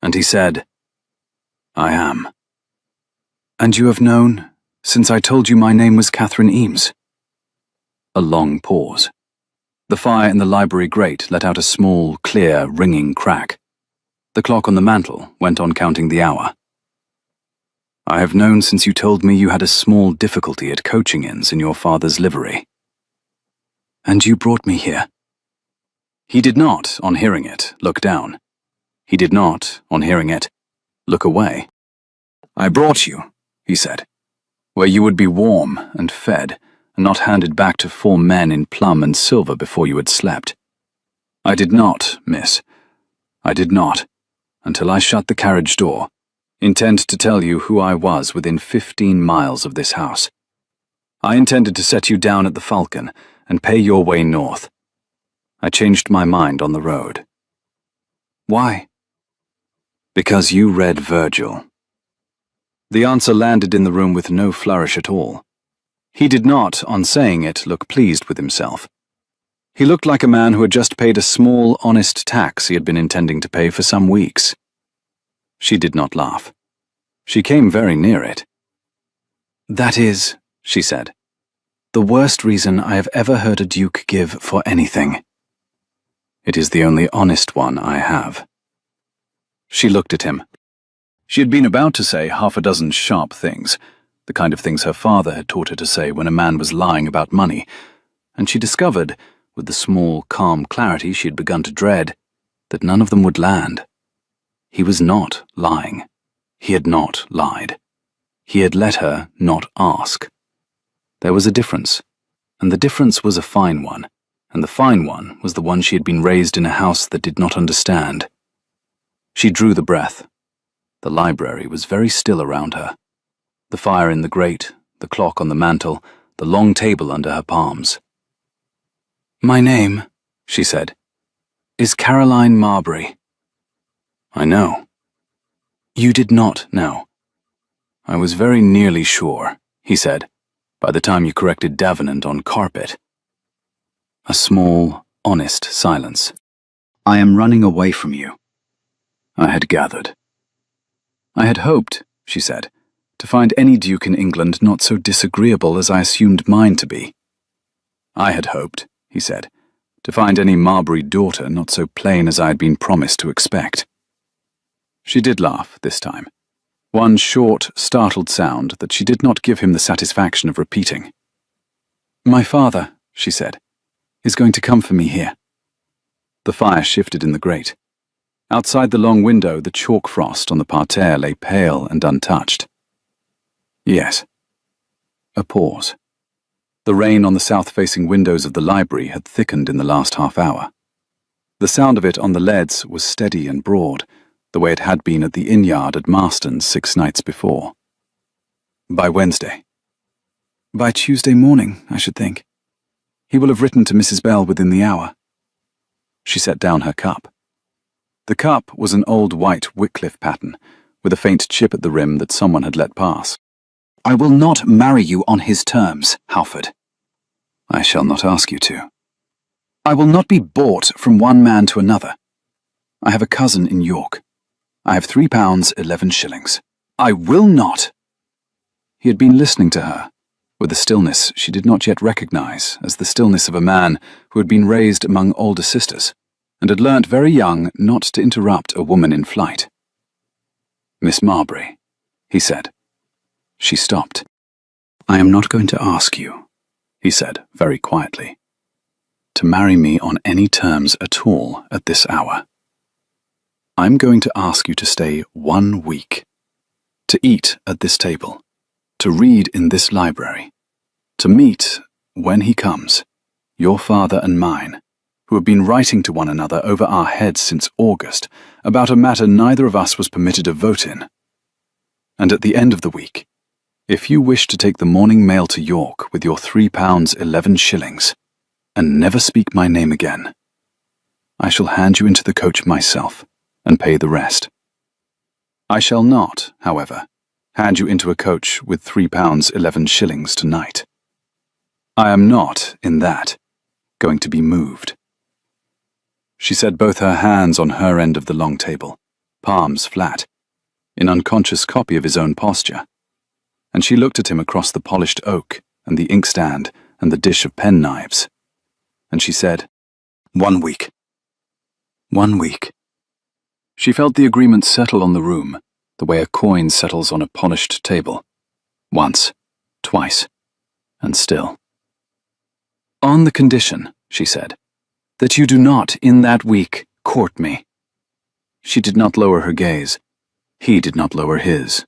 and he said, "I am." "And you have known, since I told you my name was Catherine Eames?" A long pause. The fire in the library grate let out a small, clear, ringing crack. The clock on the mantel went on counting the hour. "I have known since you told me you had a small difficulty at coaching inns in your father's livery." "And you brought me here?" He did not, on hearing it, look down. He did not, on hearing it, look away. "I brought you," he said, "where you would be warm and fed, and not handed back to 4 men in plum and silver before you had slept. I did not, miss, I did not, until I shut the carriage door, intend to tell you who I was within 15 miles of this house. I intended to set you down at the Falcon and pay your way north. I changed my mind on the road." "Why?" "Because you read Virgil." The answer landed in the room with no flourish at all. He did not, on saying it, look pleased with himself. He looked like a man who had just paid a small, honest tax he had been intending to pay for some weeks. She did not laugh. She came very near it. "That is," she said, "the worst reason I have ever heard a duke give for anything." "It is the only honest one I have." She looked at him. She had been about to say 6 sharp things, the kind of things her father had taught her to say when a man was lying about money, and she discovered, with the small, calm clarity she had begun to dread, that none of them would land. He was not lying. He had not lied. He had let her not ask. There was a difference, and the difference was a fine one, and the fine one was the one she had been raised in a house that did not understand. She drew the breath. The library was very still around her. The fire in the grate, the clock on the mantel, the long table under her palms. "My name," she said, "is Caroline Marbury." "I know." "You did not know." "I was very nearly sure," he said, "by the time you corrected Davenant on carpet." A small, honest silence. "I am running away from you." I had gathered. "I had hoped," she said, "to find any duke in England not so disagreeable as I assumed mine to be." "I had hoped," he said, "to find any Marbury daughter not so plain as I had been promised to expect." She did laugh this time. One short, startled sound that she did not give him the satisfaction of repeating. "My father," she said, "is going to come for me here." The fire shifted in the grate. Outside the long window, the chalk frost on the parterre lay pale and untouched. "Yes." A pause. The rain on the south-facing windows of the library had thickened in the last half hour. The sound of it on the leads was steady and broad, the way it had been at the inn-yard at Marston's 6 nights before. "By Wednesday." "By Tuesday morning, I should think. He will have written to Mrs. Bell within the hour." She set down her cup. The cup was an old white Wycliffe pattern, with a faint chip at the rim that someone had let pass. "I will not marry you on his terms, Halford." "I shall not ask you to." "I will not be bought from one man to another. I have a cousin in York. I have £3 11 I will not." He had been listening to her, with a stillness she did not yet recognize as the stillness of a man who had been raised among older sisters, and had learnt very young not to interrupt a woman in flight. "Miss Marbury," he said. She stopped. "I am not going to ask you," he said very quietly, "to marry me on any terms at all at this hour. I'm going to ask you to stay 1 week, to eat at this table, to read in this library, to meet, when he comes, your father and mine, who have been writing to one another over our heads since August about a matter neither of us was permitted a vote in. And at the end of the week, if you wish to take the morning mail to York with your £3 11 and never speak my name again, I shall hand you into the coach myself and pay the rest. I shall not, however, hand you into a coach with £3 11 tonight. I am not, in that, going to be moved." She set both her hands on her end of the long table, palms flat, in unconscious copy of his own posture, and she looked at him across the polished oak and the inkstand and the dish of penknives, and she said, "1 week. 1 week." She felt the agreement settle on the room, the way a coin settles on a polished table. Once, twice, and still. "On the condition," she said, "that you do not, in that week, court me." She did not lower her gaze. He did not lower his.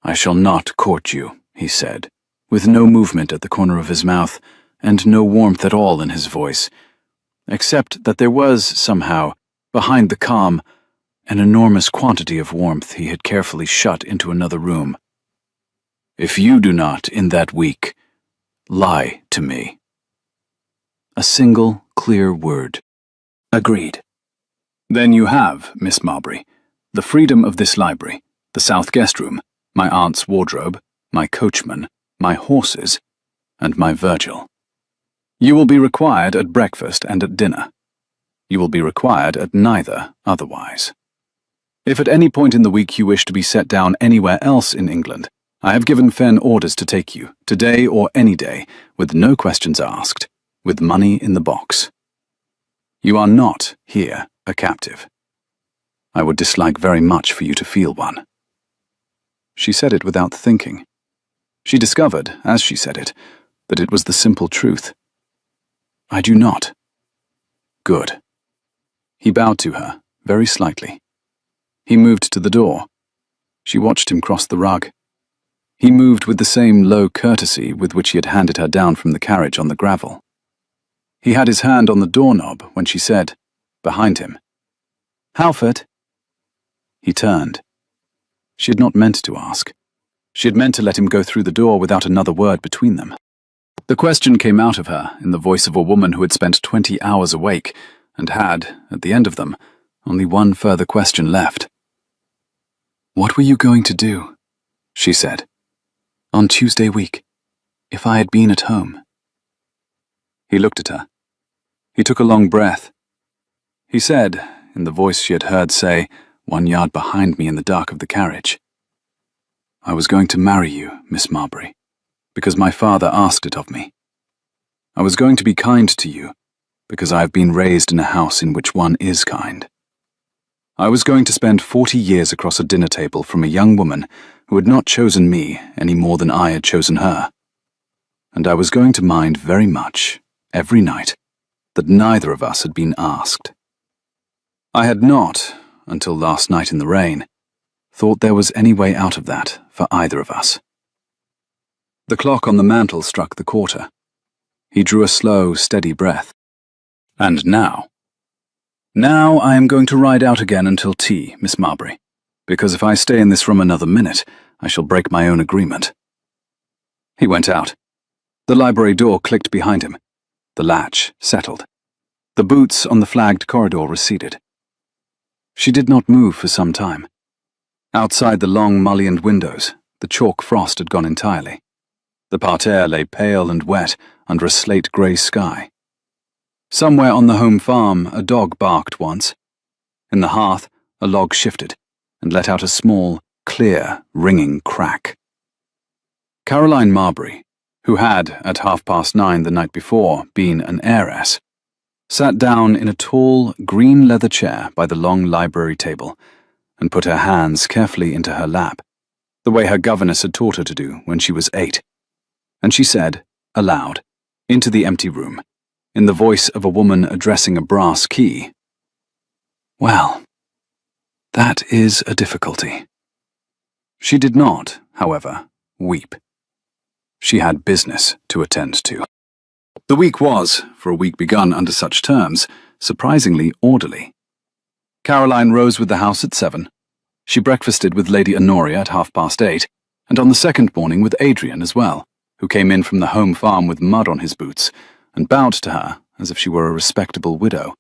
"I shall not court you," he said, with no movement at the corner of his mouth, and no warmth at all in his voice, except that there was, somehow, behind the calm, an enormous quantity of warmth he had carefully shut into another room. "If you do not, in that week, lie to me." A single, clear word. "Agreed." "Then you have, Miss Marbury, the freedom of this library, the south guest room, my aunt's wardrobe, my coachman, my horses, and my Virgil. You will be required at breakfast and at dinner. You will be required at neither otherwise. If at any point in the week you wish to be set down anywhere else in England, I have given Fenn orders to take you, today or any day, with no questions asked, with money in the box. You are not here a captive. I would dislike very much for you to feel one." She said it without thinking. She discovered, as she said it, that it was the simple truth. "I do not." "Good." He bowed to her, very slightly. He moved to the door. She watched him cross the rug. He moved with the same low courtesy with which he had handed her down from the carriage on the gravel. He had his hand on the doorknob when she said, behind him, "Halford." He turned. She had not meant to ask. She had meant to let him go through the door without another word between them. The question came out of her in the voice of a woman who had spent 20 hours awake and had, at the end of them, only one further question left. "What were you going to do?" she said. "On Tuesday week, if I had been at home." He looked at her. He took a long breath. He said, in the voice she had heard say, 1 yard behind me in the dark of the carriage, "I was going to marry you, Miss Marbury, because my father asked it of me. I was going to be kind to you, because I have been raised in a house in which one is kind. I was going to spend 40 years across a dinner table from a young woman who had not chosen me any more than I had chosen her. And I was going to mind very much, every night, that neither of us had been asked. I had not, until last night in the rain, thought there was any way out of that for either of us. The clock on the mantel struck the quarter. He drew a slow, steady breath. And now I am going to ride out again until tea, Miss Marbury, because if I stay in this room another minute, I shall break my own agreement. He went out. The library door clicked behind him. The latch settled. The boots on the flagged corridor receded. She did not move for some time. Outside the long mullioned windows, the chalk frost had gone entirely. The parterre lay pale and wet under a slate-grey sky. Somewhere on the home farm, a dog barked once. In the hearth, a log shifted and let out a small, clear, ringing crack. Caroline Marbury, who had, at 9:30 the night before, been an heiress, sat down in a tall, green leather chair by the long library table and put her hands carefully into her lap, the way her governess had taught her to do when she was 8. And she said, aloud, into the empty room, in the voice of a woman addressing a brass key, "Well, that is a difficulty." She did not, however, weep. She had business to attend to. The week was, for a week begun under such terms, surprisingly orderly. Caroline rose with the house at 7. She breakfasted with Lady Honoria at 8:30, and on the second morning with Adrian as well, who came in from the home farm with mud on his boots, and bowed to her as if she were a respectable widow,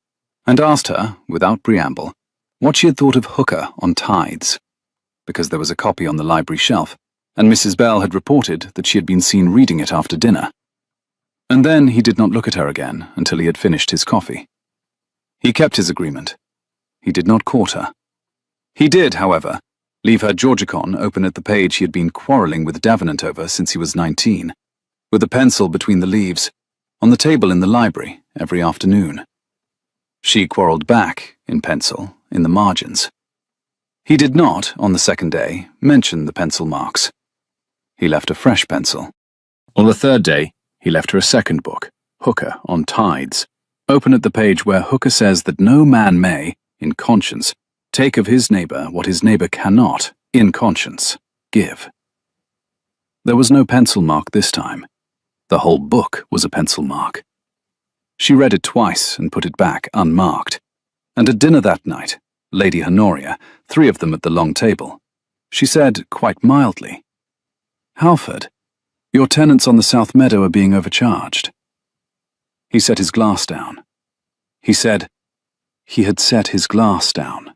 and asked her, without preamble, what she had thought of Hooker on Tides, because there was a copy on the library shelf, and Mrs. Bell had reported that she had been seen reading it after dinner. And then he did not look at her again until he had finished his coffee. He kept his agreement. He did not court her. He did, however, leave her Georgicon open at the page he had been quarrelling with Davenant over since he was 19, with a pencil between the leaves, on the table in the library every afternoon. She quarrelled back, in pencil, in the margins. He did not, on the second day, mention the pencil marks. He left a fresh pencil. On the third day, he left her a second book, Hooker on Tides, open at the page where Hooker says that no man may, in conscience, take of his neighbour what his neighbour cannot, in conscience, give. There was no pencil mark this time. The whole book was a pencil mark. She read it twice and put it back unmarked. And at dinner that night, Lady Honoria, 3 of them at the long table, she said, quite mildly, "Halford, your tenants on the South Meadow are being overcharged." He set his glass down. He said he had set his glass down.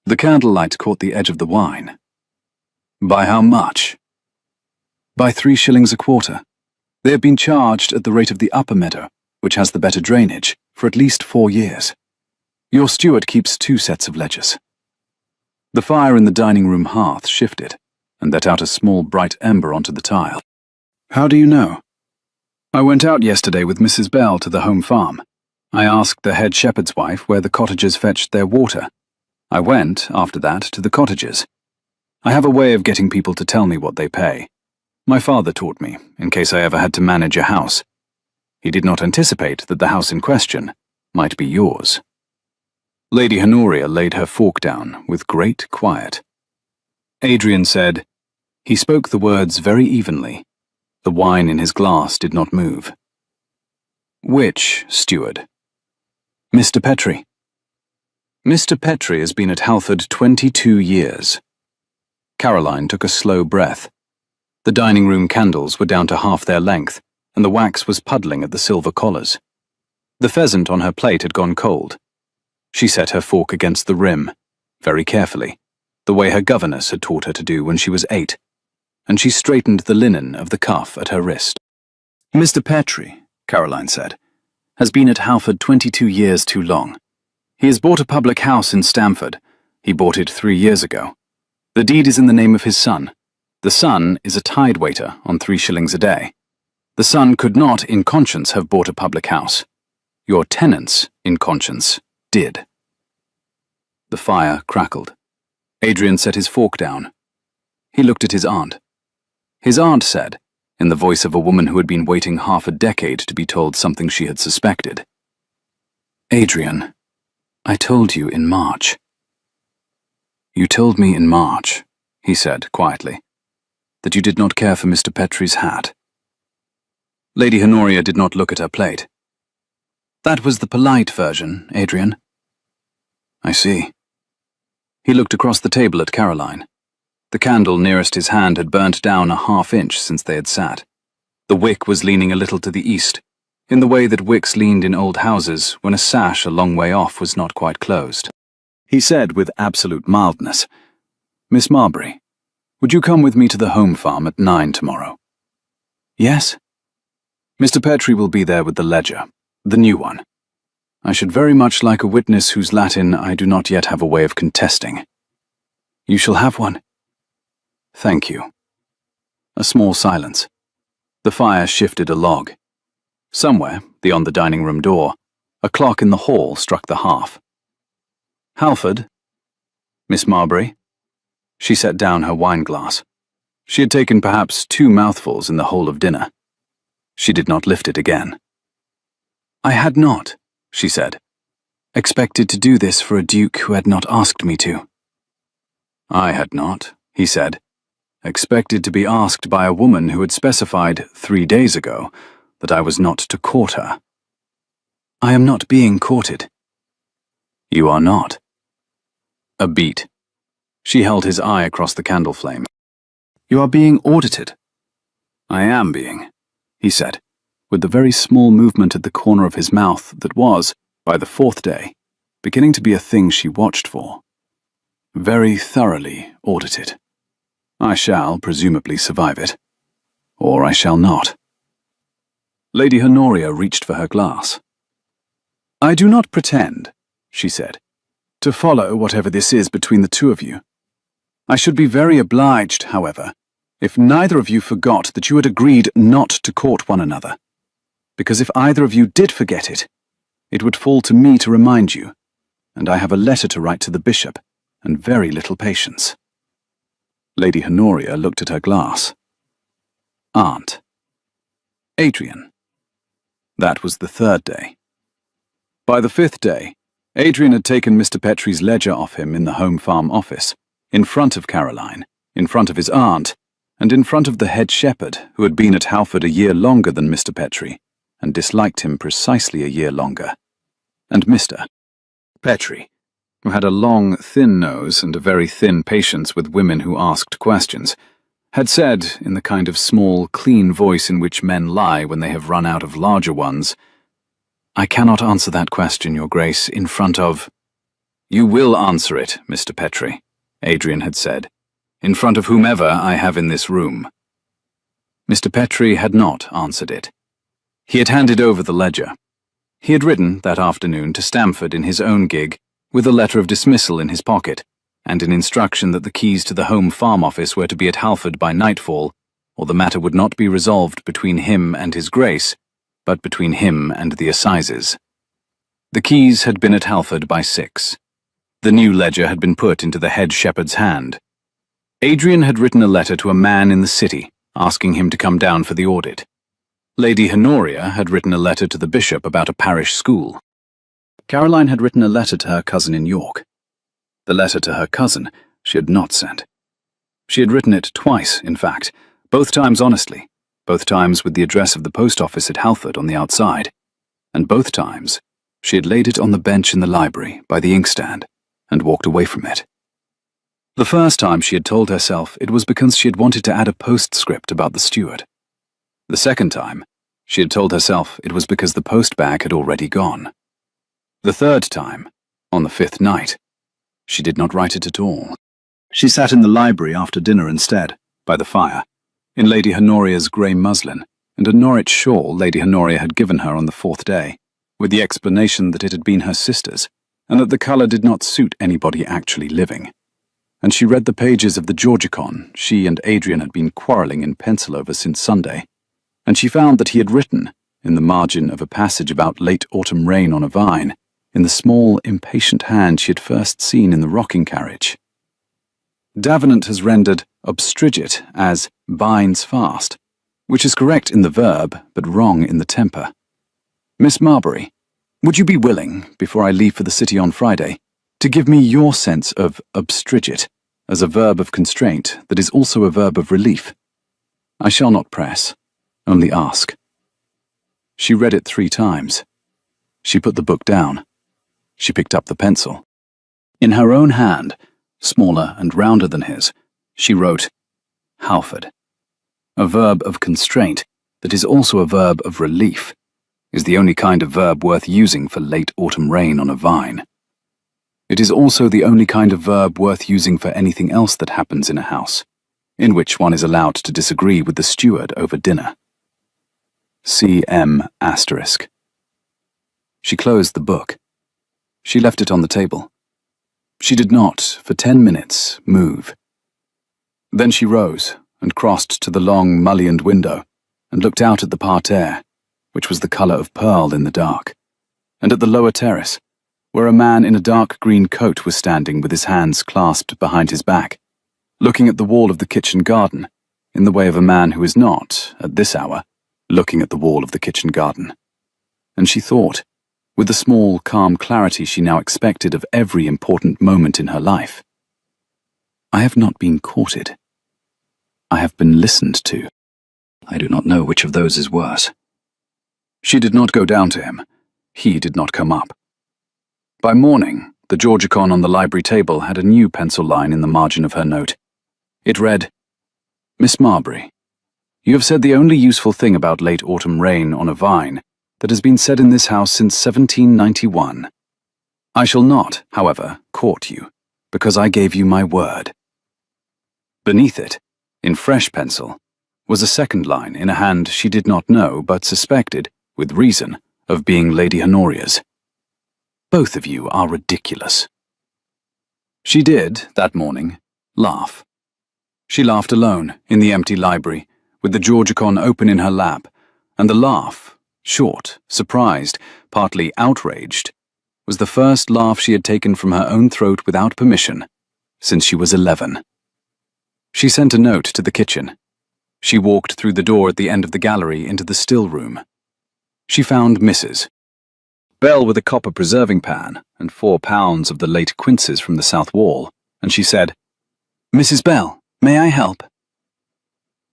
The candlelight caught the edge of the wine. "By how much?" "By 3 shillings a quarter. They have been charged at the rate of the upper meadow, which has the better drainage, for at least 4 years. Your steward keeps 2 sets of ledgers." The fire in the dining-room hearth shifted and let out a small bright ember onto the tile. "How do you know?" "I went out yesterday with Mrs. Bell to the home farm. I asked the head shepherd's wife where the cottagers fetched their water. I went, after that, to the cottages. I have a way of getting people to tell me what they pay. My father taught me, in case I ever had to manage a house. He did not anticipate that the house in question might be yours." Lady Honoria laid her fork down with great quiet. Adrian said, he spoke the words very evenly. The wine in his glass did not move. "Which steward?" "Mr. Petrie." "Mr. Petrie has been at Halford 22 years. Caroline took a slow breath. The dining-room candles were down to half their length, and the wax was puddling at the silver collars. The pheasant on her plate had gone cold. She set her fork against the rim, very carefully, the way her governess had taught her to do when she was 8, and she straightened the linen of the cuff at her wrist. "Mr. Petrie," Caroline said, "has been at Halford 22 years too long. He has bought a public house in Stamford. He bought it 3 years ago. The deed is in the name of his son. The son is a tide waiter on 3 shillings a day. The son could not, in conscience, have bought a public house. Your tenants, in conscience, did." The fire crackled. Adrian set his fork down. He looked at his aunt. His aunt said, in the voice of a woman who had been waiting half a decade to be told something she had suspected, "Adrian, I told you in March." "You told me in March," he said quietly, "that you did not care for Mr. Petrie's hat." Lady Honoria did not look at her plate. "That was the polite version, Adrian." "I see." He looked across the table at Caroline. The candle nearest his hand had burnt down a half-inch since they had sat. The wick was leaning a little to the east, in the way that wicks leaned in old houses when a sash a long way off was not quite closed. He said with absolute mildness, "Miss Marbury, would you come with me to the home farm at 9 tomorrow?" "Yes." "Mr. Petrie will be there with the ledger, the new one. I should very much like a witness whose Latin I do not yet have a way of contesting." "You shall have one." "Thank you." A small silence. The fire shifted a log. Somewhere, beyond the dining room door, a clock in the hall struck the half. "Halford?" "Miss Marbury?" She set down her wine-glass. She had taken perhaps 2 mouthfuls in the whole of dinner. She did not lift it again. "I had not," she said, "expected to do this for a duke who had not asked me to." "I had not," he said, "expected to be asked by a woman who had specified 3 days ago that I was not to court her." "I am not being courted." "You are not." A beat. She held his eye across the candle flame. "You are being audited." "I am being," he said, with the very small movement at the corner of his mouth that was, by the 4th day, beginning to be a thing she watched for. "Very thoroughly audited. I shall presumably survive it. Or I shall not." Lady Honoria reached for her glass. "I do not pretend," she said, "to follow whatever this is between the two of you. I should be very obliged, however, if neither of you forgot that you had agreed not to court one another, because if either of you did forget it, it would fall to me to remind you, and I have a letter to write to the bishop, and very little patience." Lady Honoria looked at her glass. "Aunt." "Adrian." That was the 3rd day. By the 5th day, Adrian had taken Mr. Petrie's ledger off him in the home farm office, in front of Caroline, in front of his aunt, and in front of the head shepherd who had been at Halford a year longer than Mr. Petrie, and disliked him precisely a year longer, and Mr. Petrie, who had a long, thin nose and a very thin patience with women who asked questions, had said, in the kind of small, clean voice in which men lie when they have run out of larger ones, "I cannot answer that question, Your Grace, in front of—" "You will answer it, Mr. Petrie," Adrian had said, "in front of whomever I have in this room." Mr. Petrie had not answered it. He had handed over the ledger. He had ridden, that afternoon, to Stamford in his own gig, with a letter of dismissal in his pocket, and an instruction that the keys to the home farm office were to be at Halford by nightfall, or the matter would not be resolved between him and his Grace, but between him and the assizes. The keys had been at Halford by 6. The new ledger had been put into the head shepherd's hand. Adrian had written a letter to a man in the city, asking him to come down for the audit. Lady Honoria had written a letter to the bishop about a parish school. Caroline had written a letter to her cousin in York. The letter to her cousin she had not sent. She had written it twice, in fact, both times honestly, both times with the address of the post office at Halford on the outside, and both times she had laid it on the bench in the library by the inkstand and walked away from it. The first time she had told herself it was because she had wanted to add a postscript about the steward. The second time, she had told herself it was because the post-bag had already gone. The third time, on the 5th night, she did not write it at all. She sat in the library after dinner instead, by the fire, in Lady Honoria's grey muslin, and a Norwich shawl Lady Honoria had given her on the 4th day, with the explanation that it had been her sister's, and that the colour did not suit anybody actually living. And she read the pages of the Georgicon she and Adrian had been quarrelling in pencil over since Sunday, and she found that he had written, in the margin of a passage about late autumn rain on a vine, in the small, impatient hand she had first seen in the rocking carriage. Davenant has rendered obstrigate as binds fast, which is correct in the verb but wrong in the temper. Miss Marbury, would you be willing, before I leave for the city on Friday, to give me your sense of obstrigate as a verb of constraint that is also a verb of relief? I shall not press, only ask. She read it 3 times. She put the book down. She picked up the pencil. In her own hand, smaller and rounder than his, she wrote, Halford. A verb of constraint that is also a verb of relief is the only kind of verb worth using for late autumn rain on a vine. It is also the only kind of verb worth using for anything else that happens in a house, in which one is allowed to disagree with the steward over dinner. C.M. Asterisk. She closed the book. She left it on the table. She did not, for 10 minutes, move. Then she rose and crossed to the long, mullioned window and looked out at the parterre, which was the colour of pearl in the dark, and at the lower terrace, where a man in a dark green coat was standing with his hands clasped behind his back, looking at the wall of the kitchen garden, in the way of a man who is not, at this hour, looking at the wall of the kitchen garden. And she thought, with the small, calm clarity she now expected of every important moment in her life, I have not been courted. I have been listened to. I do not know which of those is worse. She did not go down to him. He did not come up. By morning, the Georgicon on the library table had a new pencil line in the margin of her note. It read, Miss Marbury, you have said the only useful thing about late autumn rain on a vine that has been said in this house since 1791. I shall not, however, court you, because I gave you my word. Beneath it, in fresh pencil, was a second line in a hand she did not know but suspected, with reason, of being Lady Honoria's. Both of you are ridiculous. She did, that morning, laugh. She laughed alone, in the empty library, with the Georgicon open in her lap, and the laugh, short, surprised, partly outraged, was the first laugh she had taken from her own throat without permission since she was 11. She sent a note to the kitchen. She walked through the door at the end of the gallery into the still room. She found Mrs. Bell with a copper preserving pan and 4 pounds of the late quinces from the south wall, and she said, Mrs. Bell, may I help?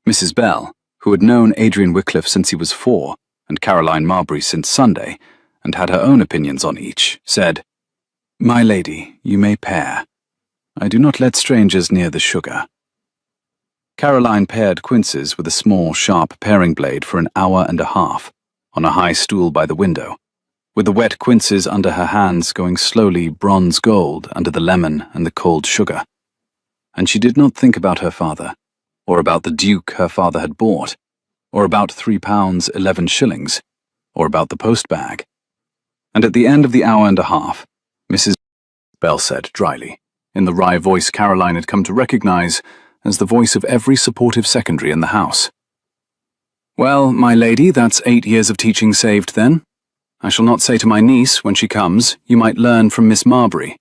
Mrs. Bell, who had known Adrian Wycliffe since he was 4, and Caroline Marbury since Sunday, and had her own opinions on each, said, My lady, you may pare. I do not let strangers near the sugar. Caroline pared quinces with a small, sharp paring blade for an hour and a half, on a high stool by the window, with the wet quinces under her hands going slowly bronze gold under the lemon and the cold sugar. And she did not think about her father, or about the Duke her father had bought, or about £3 11 or about the post-bag. And at the end of the hour and a half, Mrs. Bell said dryly, in the wry voice Caroline had come to recognize as the voice of every supportive secondary in the house. Well, my lady, that's 8 years of teaching saved then. I shall not say to my niece, when she comes, you might learn from Miss Marbury.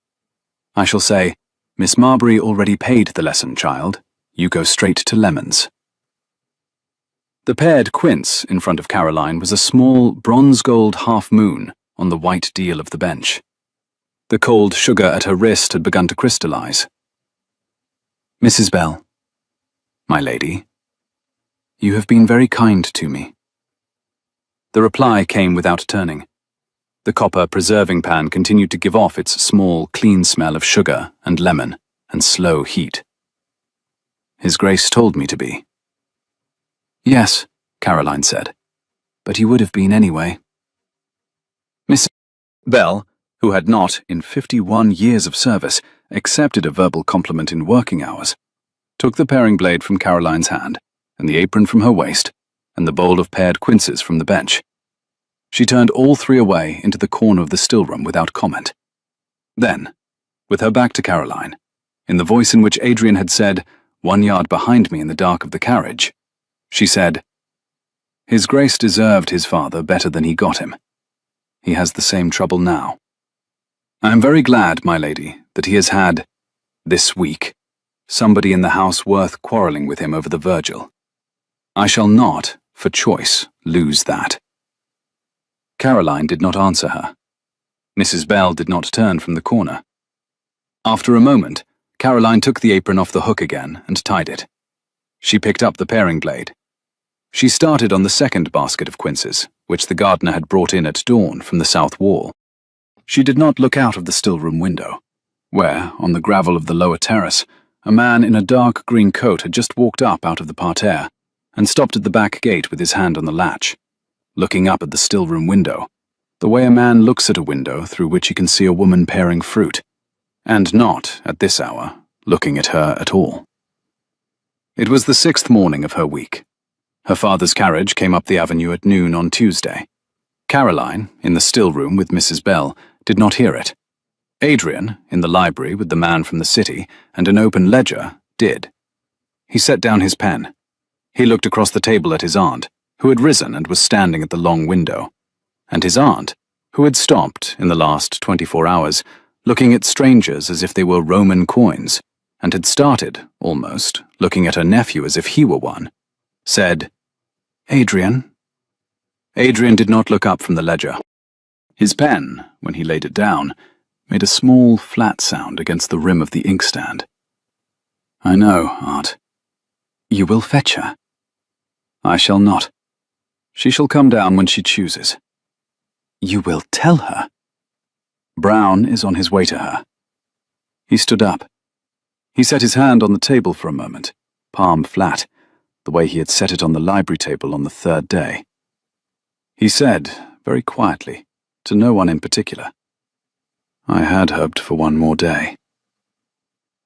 I shall say, Miss Marbury already paid the lesson, child. You go straight to lemons. The pared quince in front of Caroline was a small bronze-gold half-moon on the white deal of the bench. The cold sugar at her wrist had begun to crystallize. Mrs. Bell, my lady, you have been very kind to me. The reply came without turning. The copper preserving pan continued to give off its small, clean smell of sugar and lemon and slow heat. His Grace told me to be. Yes, Caroline said, but you would have been anyway. Miss Bell, who had not, in 51 years of service, accepted a verbal compliment in working hours, took the paring blade from Caroline's hand, and the apron from her waist, and the bowl of pared quinces from the bench. She turned all 3 away into the corner of the still room without comment. Then, with her back to Caroline, in the voice in which Adrian had said, 1 yard behind me in the dark of the carriage, she said, His Grace deserved his father better than he got him. He has the same trouble now. I am very glad, my lady, that he has had, this week, somebody in the house worth quarrelling with him over the Virgil. I shall not, for choice, lose that. Caroline did not answer her. Mrs. Bell did not turn from the corner. After a moment, Caroline took the apron off the hook again and tied it. She picked up the paring blade. She started on the second basket of quinces, which the gardener had brought in at dawn from the south wall. She did not look out of the still-room window, where, on the gravel of the lower terrace, a man in a dark green coat had just walked up out of the parterre and stopped at the back gate with his hand on the latch, looking up at the still-room window, the way a man looks at a window through which he can see a woman paring fruit, and not, at this hour, looking at her at all. It was the 6th morning of her week. Her father's carriage came up the avenue at noon on Tuesday. Caroline, in the still-room with Mrs. Bell, did not hear it. Adrian, in the library with the man from the city and an open ledger, did. He set down his pen. He looked across the table at his aunt, who had risen and was standing at the long window, and his aunt, who had stopped, in the last 24 hours, looking at strangers as if they were Roman coins, and had started, almost, looking at her nephew as if he were one, said, "Adrian." Adrian did not look up from the ledger. His pen, when he laid it down, made a small, flat sound against the rim of the inkstand. "I know, Aunt." "You will fetch her?" "I shall not. She shall come down when she chooses." "You will tell her?" "Brown is on his way to her." He stood up. He set his hand on the table for a moment, palm flat, the way he had set it on the library table on the 3rd day. He said, very quietly, to no one in particular, "I had hoped for one more day."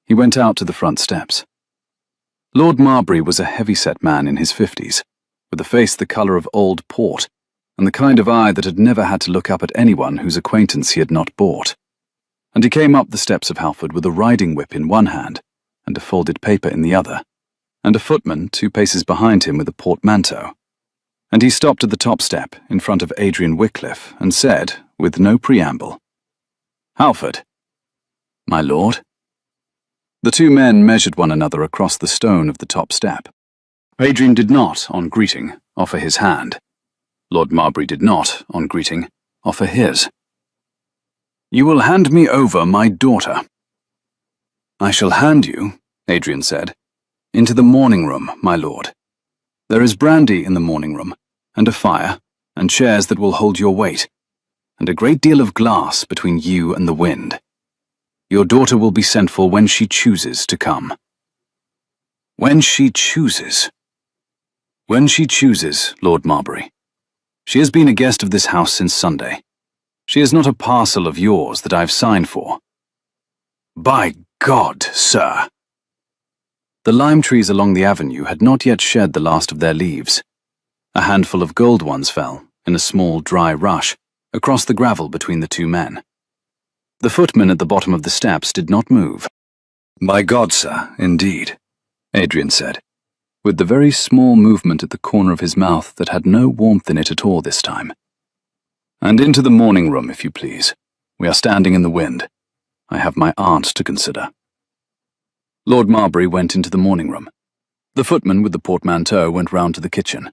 He went out to the front steps. Lord Marbury was a heavy-set man in his 50s, with a face the colour of old port, and the kind of eye that had never had to look up at anyone whose acquaintance he had not bought. And he came up the steps of Halford with a riding whip in one hand and a folded paper in the other, and a footman 2 paces behind him with a portmanteau. And he stopped at the top step in front of Adrian Wycliffe and said, with no preamble, "Halford." "My lord?" The 2 men measured one another across the stone of the top step. Adrian did not, on greeting, offer his hand. Lord Marbury did not, on greeting, offer his. "You will hand me over my daughter." "I shall hand you," Adrian said, "into the morning room, my lord. There is brandy in the morning room, and a fire, and chairs that will hold your weight, and a great deal of glass between you and the wind. Your daughter will be sent for when she chooses to come." "When she chooses?" "When she chooses, Lord Marbury. She has been a guest of this house since Sunday. She is not a parcel of yours that I've signed for." "By God, sir!" The lime trees along the avenue had not yet shed the last of their leaves. A handful of gold ones fell, in a small dry rush, across the gravel between the 2 men. The footman at the bottom of the steps did not move. "By God, sir, indeed," Adrian said, with the very small movement at the corner of his mouth that had no warmth in it at all this time. "And into the morning room, if you please. We are standing in the wind. I have my aunt to consider." Lord Marbury went into the morning room. The footman with the portmanteau went round to the kitchen.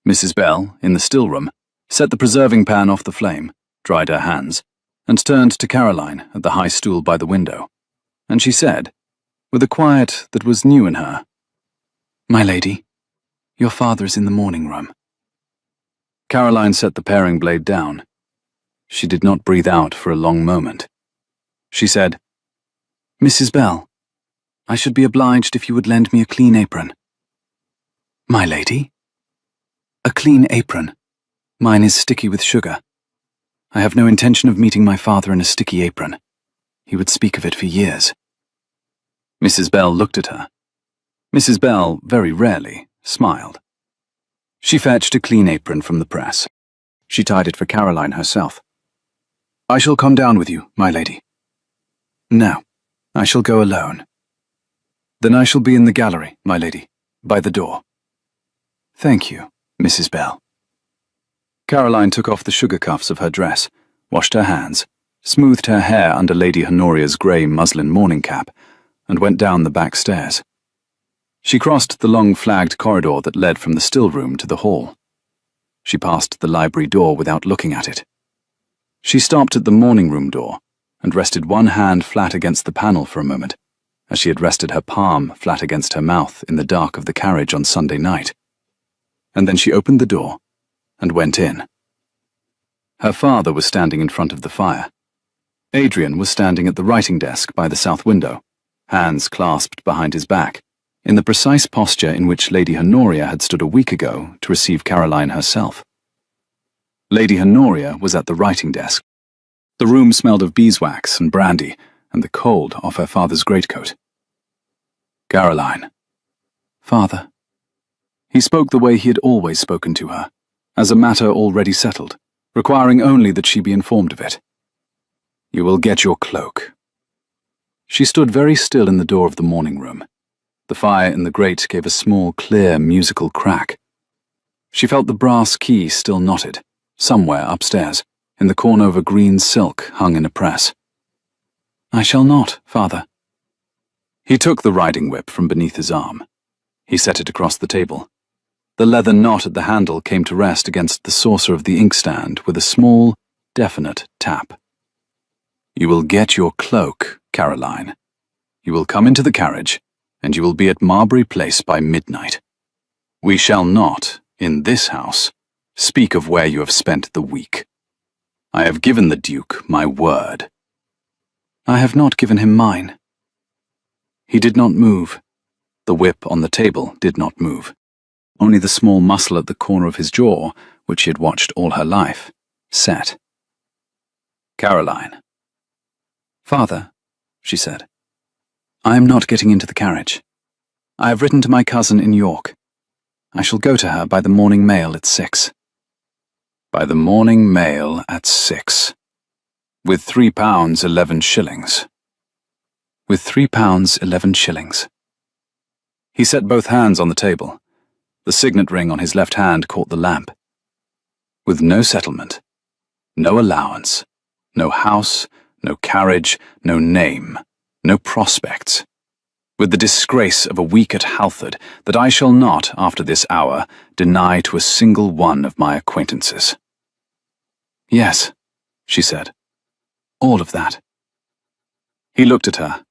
Mrs. Bell, in the still room, set the preserving pan off the flame, dried her hands, and turned to Caroline at the high stool by the window, and she said, with a quiet that was new in her, "My lady, your father is in the morning room." Caroline set the paring blade down. She did not breathe out for a long moment. She said, "Mrs. Bell, I should be obliged if you would lend me a clean apron." "My lady?" "A clean apron. Mine is sticky with sugar. I have no intention of meeting my father in a sticky apron. He would speak of it for years." Mrs. Bell looked at her. Mrs. Bell, very rarely, smiled. She fetched a clean apron from the press. She tied it for Caroline herself. "I shall come down with you, my lady." "No, I shall go alone." "Then I shall be in the gallery, my lady, by the door." "Thank you, Mrs. Bell." Caroline took off the sugar cuffs of her dress, washed her hands, smoothed her hair under Lady Honoria's grey muslin morning cap, and went down the back stairs. She crossed the long flagged corridor that led from the still room to the hall. She passed the library door without looking at it. She stopped at the morning room door and rested one hand flat against the panel for a moment, as she had rested her palm flat against her mouth in the dark of the carriage on Sunday night. And then she opened the door and went in. Her father was standing in front of the fire. Adrian was standing at the writing desk by the south window, hands clasped behind his back, in the precise posture in which Lady Honoria had stood a week ago to receive Caroline herself. Lady Honoria was at the writing desk. The room smelled of beeswax and brandy and the cold off her father's greatcoat. Caroline. Father. He spoke the way he had always spoken to her, as a matter already settled, requiring only that she be informed of it. You will get your cloak. She stood very still in the door of the morning room. The fire in the grate gave a small, clear, musical crack. She felt the brass key still knotted, somewhere upstairs, in the corner of a green silk hung in a press. I shall not, father. He took the riding whip from beneath his arm. He set it across the table. The leather knot at the handle came to rest against the saucer of the inkstand with a small, definite tap. You will get your cloak, Caroline. You will come into the carriage, and you will be at Marbury Place by midnight. We shall not, in this house, speak of where you have spent the week. I have given the Duke my word. I have not given him mine. He did not move. The whip on the table did not move. Only the small muscle at the corner of his jaw, which she had watched all her life, set. Caroline. Father, she said, I am not getting into the carriage. I have written to my cousin in York. I shall go to her by the morning mail at 6. By the morning mail at 6. With £3 11 shillings. With £3 11 shillings. He set both hands on the table. The signet ring on his left hand caught the lamp. With no settlement, no allowance, no house, no carriage, no name, no prospects. With the disgrace of a week at Halford that I shall not, after this hour, deny to a single one of my acquaintances. Yes, she said. All of that. He looked at her.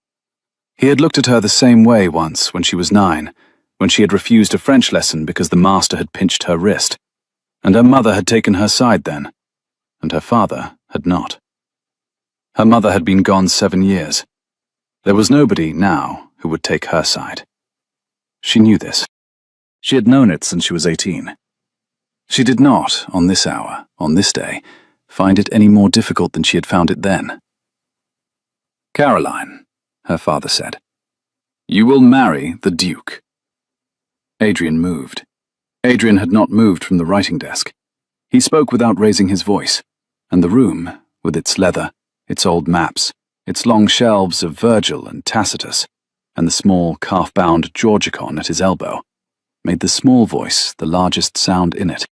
He had looked at her the same way once when she was 9, when she had refused a French lesson because the master had pinched her wrist, and her mother had taken her side then, and her father had not. Her mother had been gone 7 years. There was nobody now who would take her side. She knew this. She had known it since she was 18. She did not, on this hour, on this day, find it any more difficult than she had found it then. Caroline, her father said, you will marry the Duke. Adrian moved. Adrian had not moved from the writing desk. He spoke without raising his voice, and the room, with its leather, its old maps, its long shelves of Virgil and Tacitus, and the small calf-bound Georgicon at his elbow, made the small voice the largest sound in it.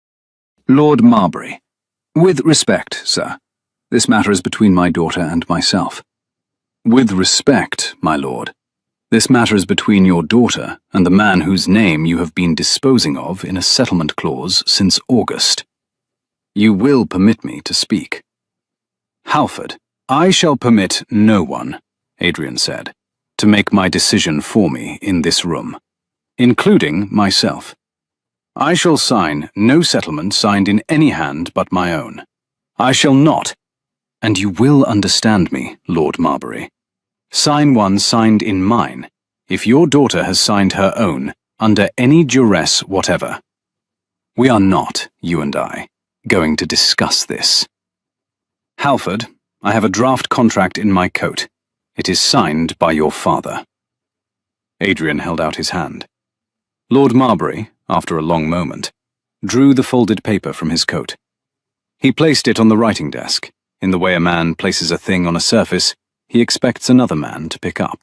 Lord Marbury, with respect, sir, this matter is between my daughter and myself. With respect, my lord, this matter is between your daughter and the man whose name you have been disposing of in a settlement clause since August. You will permit me to speak. Halford, I shall permit no one, Adrian said, to make my decision for me in this room, including myself. I shall sign no settlement signed in any hand but my own. I shall not, and you will understand me, Lord Marbury, sign one signed in mine, if your daughter has signed her own, under any duress whatever. We are not, you and I, going to discuss this. Halford, I have a draft contract in my coat. It is signed by your father. Adrian held out his hand. Lord Marbury, after a long moment, drew the folded paper from his coat. He placed it on the writing desk, in the way a man places a thing on a surface he expects another man to pick up.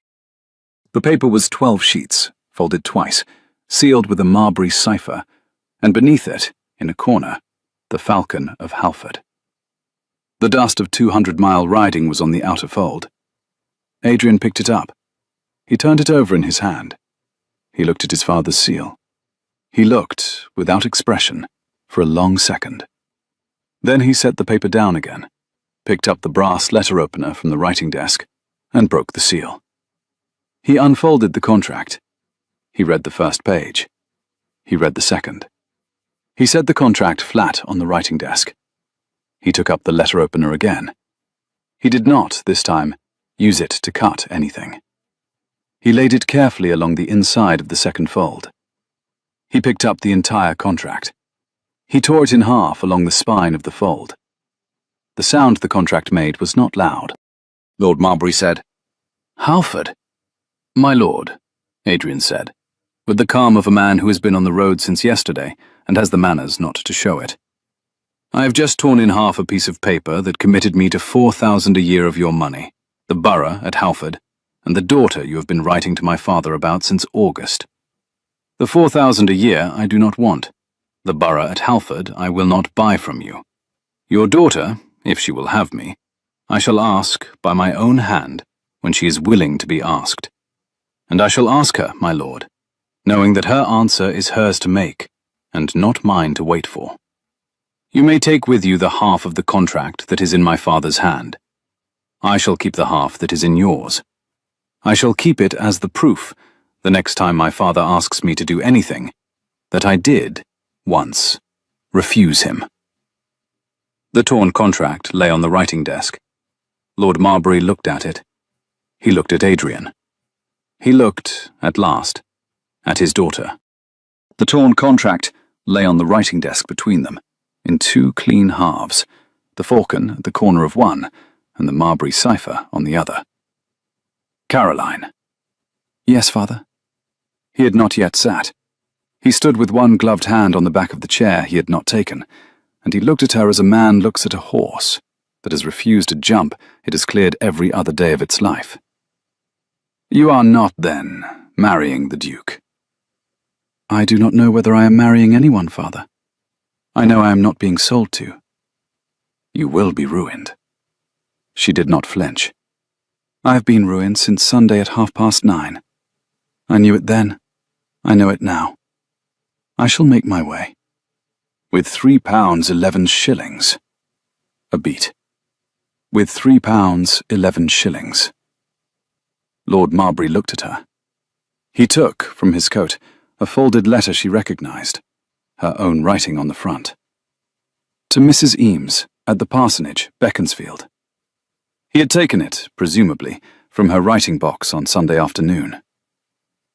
The paper was 12 sheets, folded twice, sealed with a Marbury cipher, and beneath it, in a corner, the Falcon of Halford. The dust of 200-mile riding was on the outer fold. Adrian picked it up. He turned it over in his hand. He looked at his father's seal. He looked, without expression, for a long second. Then he set the paper down again, picked up the brass letter opener from the writing desk, and broke the seal. He unfolded the contract. He read the first page. He read the second. He set the contract flat on the writing desk. He took up the letter opener again. He did not, this time, use it to cut anything. He laid it carefully along the inside of the second fold. He picked up the entire contract. He tore it in half along the spine of the fold. The sound the contract made was not loud. Lord Marbury said, "Halford." "My lord," Adrian said, with the calm of a man who has been on the road since yesterday and has the manners not to show it. "I have just torn in half a piece of paper that committed me to 4,000 a year of your money, the borough at Halford, and the daughter you have been writing to my father about since August. The 4,000 a year I do not want. The borough at Halford I will not buy from you. Your daughter, if she will have me, I shall ask by my own hand when she is willing to be asked. And I shall ask her, my lord, knowing that her answer is hers to make, and not mine to wait for. You may take with you the half of the contract that is in my father's hand. I shall keep the half that is in yours. I shall keep it as the proof, the next time my father asks me to do anything, that I did, once, refuse him." The torn contract lay on the writing desk. Lord Marbury looked at it. He looked at Adrian. He looked, at last, at his daughter. The torn contract lay on the writing desk between them, in two clean halves, the falcon at the corner of one, and the Marbury cipher on the other. "Caroline." "Yes, father." He had not yet sat. He stood with one gloved hand on the back of the chair he had not taken, and he looked at her as a man looks at a horse that has refused to jump it has cleared every other day of its life. "You are not, then, marrying the Duke?" "I do not know whether I am marrying anyone, father. I know I am not being sold to." "You will be ruined." She did not flinch. "I have been ruined since Sunday at 9:30. I knew it then. I know it now. I shall make my way." "With £3 11 shillings. A beat. "With £3 11 shillings. Lord Marbury looked at her. He took, from his coat, a folded letter she recognized, her own writing on the front. "To Mrs. Eames, at the parsonage, Beaconsfield." He had taken it, presumably, from her writing box on Sunday afternoon.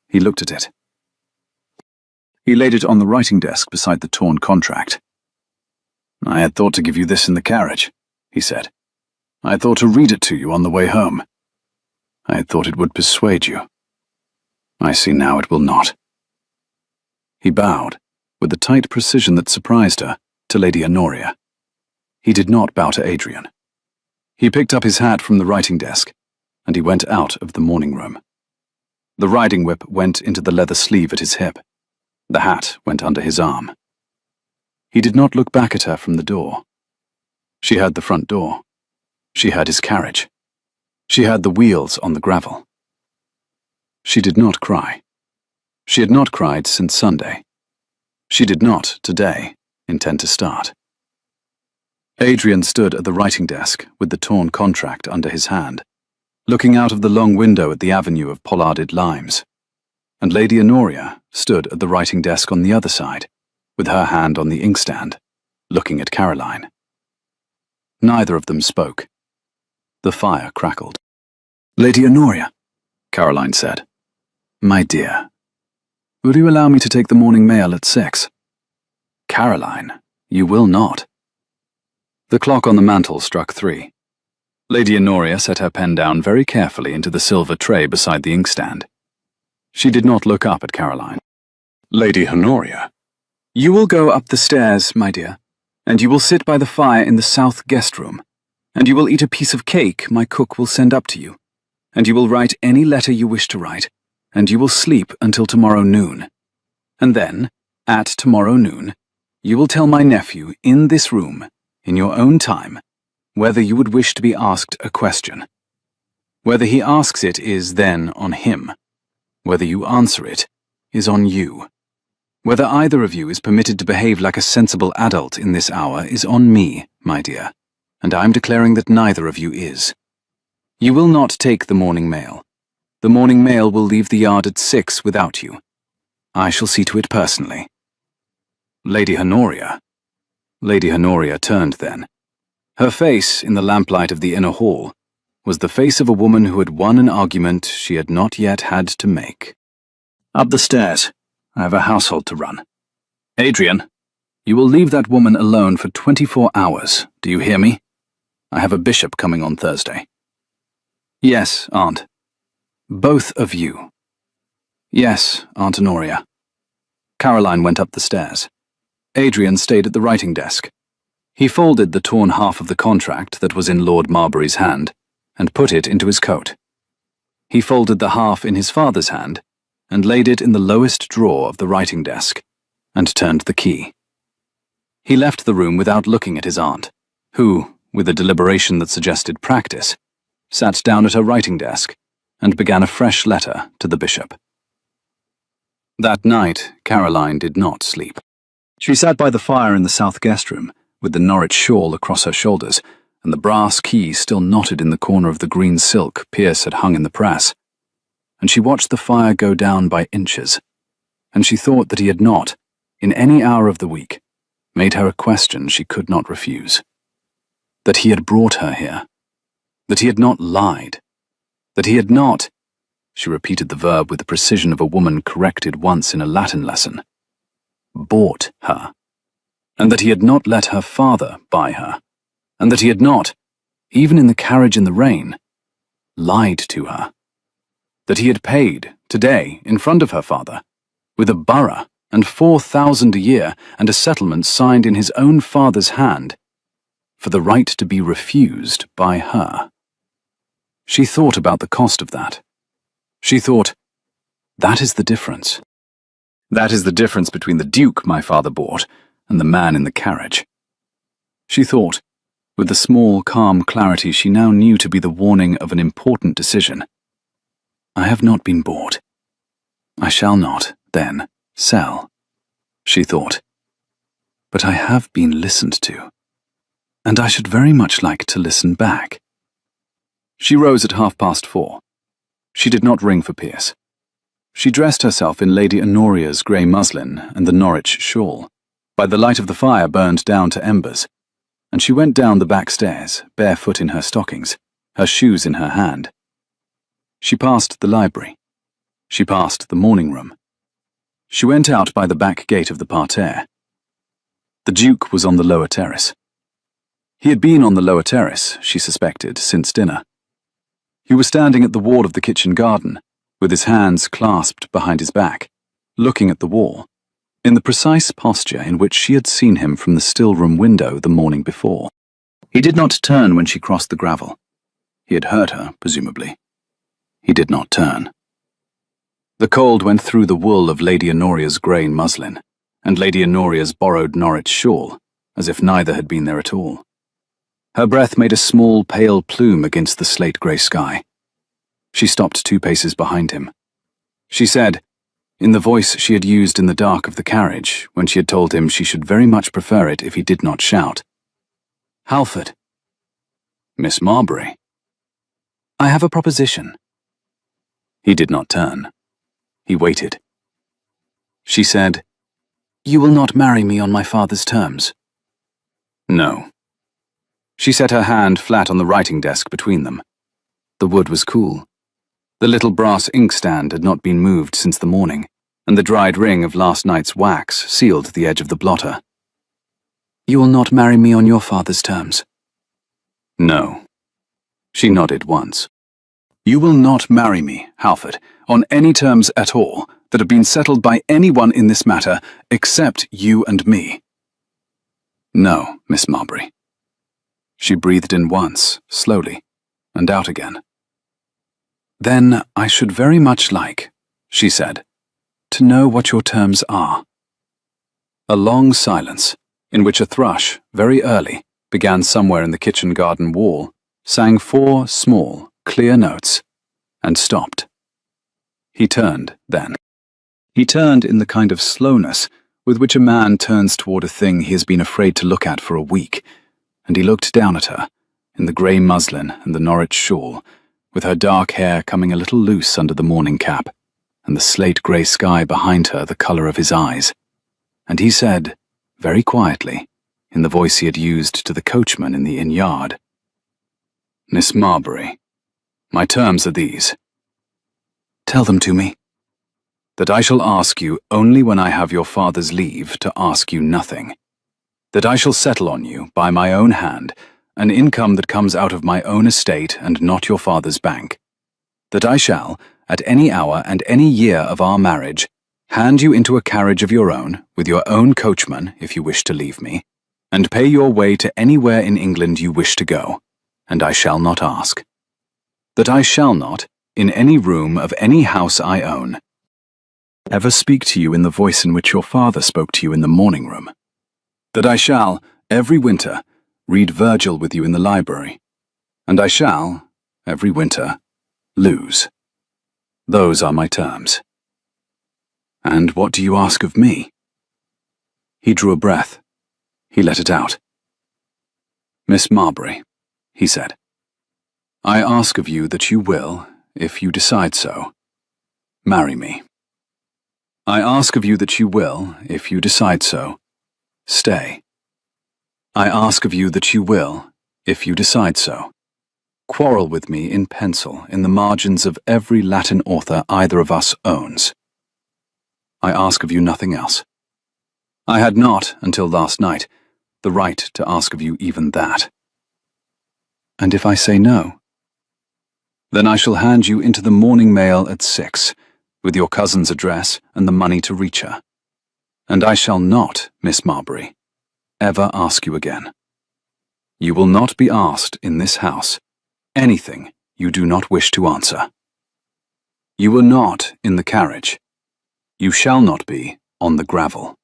He looked at it. He laid it on the writing desk beside the torn contract. "I had thought to give you this in the carriage," he said. "I had thought to read it to you on the way home. I had thought it would persuade you. I see now it will not." He bowed, with the tight precision that surprised her, to Lady Honoria. He did not bow to Adrian. He picked up his hat from the writing desk, and he went out of the morning room. The riding whip went into the leather sleeve at his hip. The hat went under his arm. He did not look back at her from the door. She heard the front door. She heard his carriage. She heard the wheels on the gravel. She did not cry. She had not cried since Sunday. She did not, today, intend to start. Adrian stood at the writing desk with the torn contract under his hand, looking out of the long window at the avenue of pollarded limes, and Lady Honoria stood at the writing desk on the other side, with her hand on the inkstand, looking at Caroline. Neither of them spoke. The fire crackled. "Lady Honoria," Caroline said. "My dear, would you allow me to take the morning mail at 6? "Caroline, you will not." The clock on the mantel struck 3. Lady Honoria set her pen down very carefully into the silver tray beside the inkstand. She did not look up at Caroline. "Lady Honoria." "You will go up the stairs, my dear, and you will sit by the fire in the south guest room, and you will eat a piece of cake my cook will send up to you, and you will write any letter you wish to write, and you will sleep until tomorrow noon. And then, at tomorrow noon, you will tell my nephew in this room, in your own time, whether you would wish to be asked a question. Whether he asks it is then on him. Whether you answer it is on you. Whether either of you is permitted to behave like a sensible adult in this hour is on me, my dear, and I am declaring that neither of you is. You will not take the morning mail. The morning mail will leave the yard at 6 without you. I shall see to it personally. Lady Honoria. Lady Honoria turned then. Her face, in the lamplight of the inner hall, was the face of a woman who had won an argument she had not yet had to make. Up the stairs. I have a household to run. Adrian, you will leave that woman alone for 24 hours, do you hear me? I have a bishop coming on Thursday. Yes, Aunt. Both of you. Yes, Aunt Honoria. Caroline went up the stairs. Adrian stayed at the writing desk. He folded the torn half of the contract that was in Lord Marbury's hand and put it into his coat. He folded the half in his father's hand and laid it in the lowest drawer of the writing desk and turned the key. He left the room without looking at his aunt, who, with a deliberation that suggested practice, sat down at her writing desk and began a fresh letter to the bishop. That night, Caroline did not sleep. She sat by the fire in the south guest room, with the Norwich shawl across her shoulders and the brass key still knotted in the corner of the green silk Pierce had hung in the press. And she watched the fire go down by inches, and she thought that he had not, in any hour of the week, made her a question she could not refuse. That he had brought her here. That he had not lied. That he had not, she repeated the verb with the precision of a woman corrected once in a Latin lesson, bought her. And that he had not let her father buy her. And that he had not, even in the carriage in the rain, lied to her. That he had paid, today, in front of her father, with a borough and 4,000 a year and a settlement signed in his own father's hand, for the right to be refused by her. She thought about the cost of that. She thought, that is the difference. That is the difference between the duke my father bought and the man in the carriage. She thought, with the small, calm clarity she now knew to be the warning of an important decision, I have not been bought. I shall not, then, sell, she thought. But I have been listened to, and I should very much like to listen back. She rose at 4:30. She did not ring for Pierce. She dressed herself in Lady Honoria's grey muslin and the Norwich shawl, by the light of the fire burned down to embers, and she went down the back stairs, barefoot in her stockings, her shoes in her hand. She passed the library. She passed the morning room. She went out by the back gate of the parterre. The Duke was on the lower terrace. He had been on the lower terrace, she suspected, since dinner. He was standing at the wall of the kitchen garden, with his hands clasped behind his back, looking at the wall, in the precise posture in which she had seen him from the still-room window the morning before. He did not turn when she crossed the gravel. He had heard her, presumably. He did not turn. The cold went through the wool of Lady Honoria's grey muslin, and Lady Honoria's borrowed Norwich shawl, as if neither had been there at all. Her breath made a small, pale plume against the slate-grey sky. She stopped 2 paces behind him. She said, in the voice she had used in the dark of the carriage, when she had told him she should very much prefer it if he did not shout, "Halford." "Miss Marbury." "I have a proposition." He did not turn. He waited. She said, "You will not marry me on my father's terms?" "No." She set her hand flat on the writing desk between them. The wood was cool. The little brass inkstand had not been moved since the morning, and the dried ring of last night's wax sealed the edge of the blotter. "You will not marry me on your father's terms?" "No." She nodded once. "You will not marry me, Halford, on any terms at all that have been settled by anyone in this matter except you and me." "No, Miss Marbury." She breathed in once, slowly, and out again. "Then I should very much like," she said, "to know what your terms are." A long silence, in which a thrush, very early, began somewhere in the kitchen garden wall, sang 4 small, clear notes, and stopped. He turned, then. He turned in the kind of slowness with which a man turns toward a thing he has been afraid to look at for a week, and he looked down at her, in the grey muslin and the Norwich shawl, with her dark hair coming a little loose under the morning cap, and the slate-grey sky behind her the colour of his eyes. And he said, very quietly, in the voice he had used to the coachman in the inn yard, "Miss Marbury, my terms are these. Tell them to me. That I shall ask you only when I have your father's leave to ask you nothing. That I shall settle on you, by my own hand, an income that comes out of my own estate and not your father's bank. That I shall, at any hour and any year of our marriage, hand you into a carriage of your own, with your own coachman, if you wish to leave me, and pay your way to anywhere in England you wish to go, and I shall not ask. That I shall not, in any room of any house I own, ever speak to you in the voice in which your father spoke to you in the morning room. That I shall, every winter, read Virgil with you in the library, and I shall, every winter, lose. Those are my terms. And what do you ask of me?" He drew a breath. He let it out. "Miss Marbury," he said, "I ask of you that you will, if you decide so, marry me. I ask of you that you will, if you decide so, stay. I ask of you that you will, if you decide so, quarrel with me in pencil in the margins of every Latin author either of us owns. I ask of you nothing else. I had not, until last night, the right to ask of you even that. And if I say no, then I shall hand you into the morning mail at 6, with your cousin's address and the money to reach her. And I shall not, Miss Marbury, ever ask you again. You will not be asked in this house anything you do not wish to answer. You were not in the carriage. You shall not be on the gravel."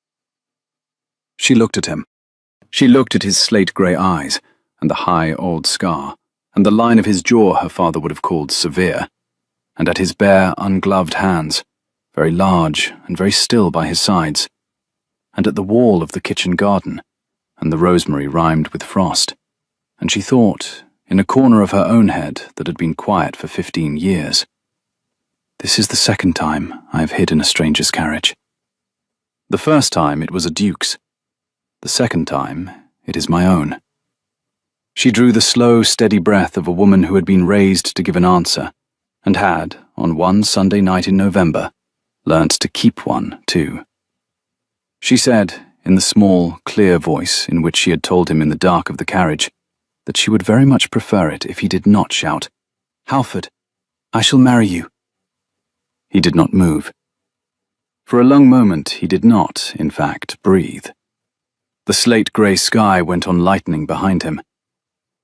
She looked at him. She looked at his slate-grey eyes, and the high old scar, and the line of his jaw her father would have called severe, and at his bare, ungloved hands, very large and very still by his sides, and at the wall of the kitchen garden, and the rosemary rimed with frost, and she thought, in a corner of her own head that had been quiet for 15 years, "This is the second time I have hid in a stranger's carriage. The first time it was a duke's. The second time it is my own." She drew the slow, steady breath of a woman who had been raised to give an answer, and had, on one Sunday night in November, learnt to keep one, too. She said, in the small, clear voice in which she had told him in the dark of the carriage, that she would very much prefer it if he did not shout, "Halford, I shall marry you." He did not move. For a long moment he did not, in fact, breathe. The slate-grey sky went on lightening behind him.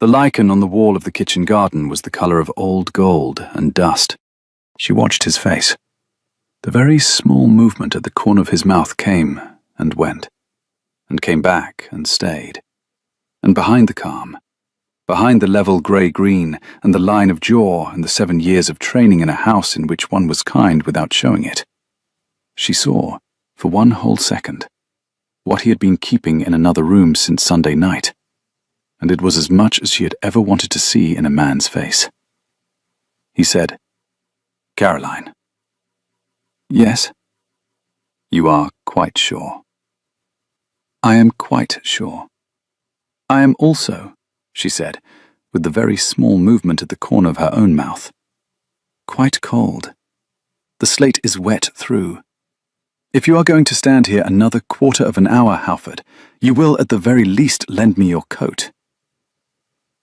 The lichen on the wall of the kitchen garden was the colour of old gold and dust. She watched his face. The very small movement at the corner of his mouth came and went, and came back and stayed. And behind the calm, behind the level grey-green and the line of jaw and the 7 years of training in a house in which one was kind without showing it, she saw, for one whole second, what he had been keeping in another room since Sunday night, and it was as much as she had ever wanted to see in a man's face. He said, "Caroline." "Yes." "You are quite sure?" "I am quite sure. I am also," she said, with the very small movement at the corner of her own mouth, "quite cold. The slate is wet through. If you are going to stand here another quarter of an hour, Halford, you will at the very least lend me your coat."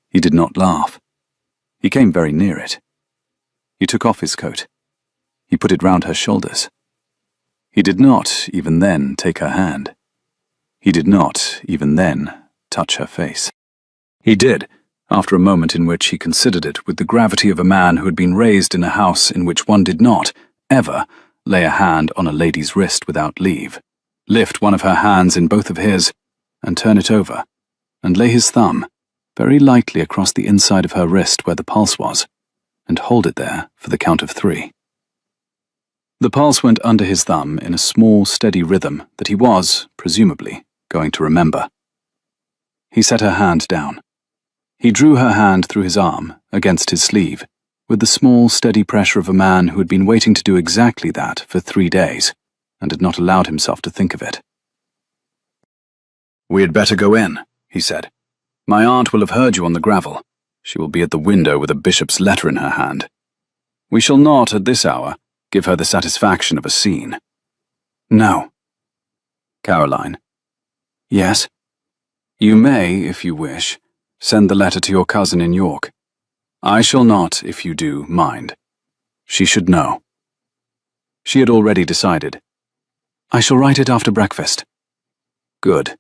He did not laugh. He came very near it. He took off his coat. He put it round her shoulders. He did not, even then, take her hand. He did not, even then, touch her face. He did, after a moment in which he considered it with the gravity of a man who had been raised in a house in which one did not, ever, lay a hand on a lady's wrist without leave, lift one of her hands in both of his, and turn it over, and lay his thumb, very lightly across the inside of her wrist where the pulse was, and hold it there for the count of 3. The pulse went under his thumb in a small, steady rhythm that he was, presumably, going to remember. He set her hand down. He drew her hand through his arm, against his sleeve, with the small, steady pressure of a man who had been waiting to do exactly that for 3 days, and had not allowed himself to think of it. "We had better go in," he said. "My aunt will have heard you on the gravel. She will be at the window with a bishop's letter in her hand. We shall not, at this hour, give her the satisfaction of a scene." "No." "Caroline." "Yes?" "You may, if you wish, send the letter to your cousin in York. I shall not, if you do, mind. She should know." She had already decided. "I shall write it after breakfast." "Good.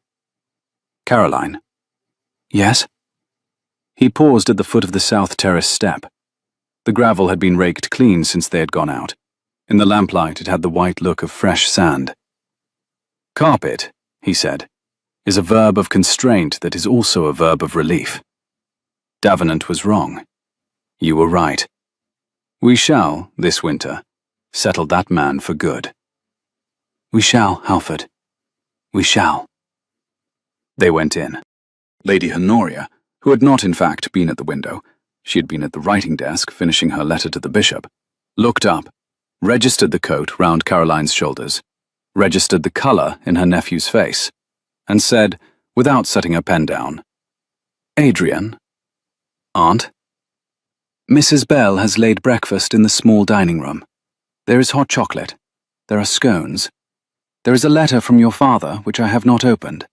Caroline." "Yes?" He paused at the foot of the South Terrace step. The gravel had been raked clean since they had gone out. In the lamplight it had the white look of fresh sand. "Carpet," he said, "is a verb of constraint that is also a verb of relief. Davenant was wrong. You were right. We shall, this winter, settle that man for good." "We shall, Halford. We shall." They went in. Lady Honoria, who had not in fact been at the window, she had been at the writing desk finishing her letter to the bishop, looked up, registered the coat round Caroline's shoulders, registered the colour in her nephew's face, and said, without setting her pen down, "Adrian." "Aunt?" "Mrs. Bell has laid breakfast in the small dining room. There is hot chocolate. There are scones. There is a letter from your father which I have not opened.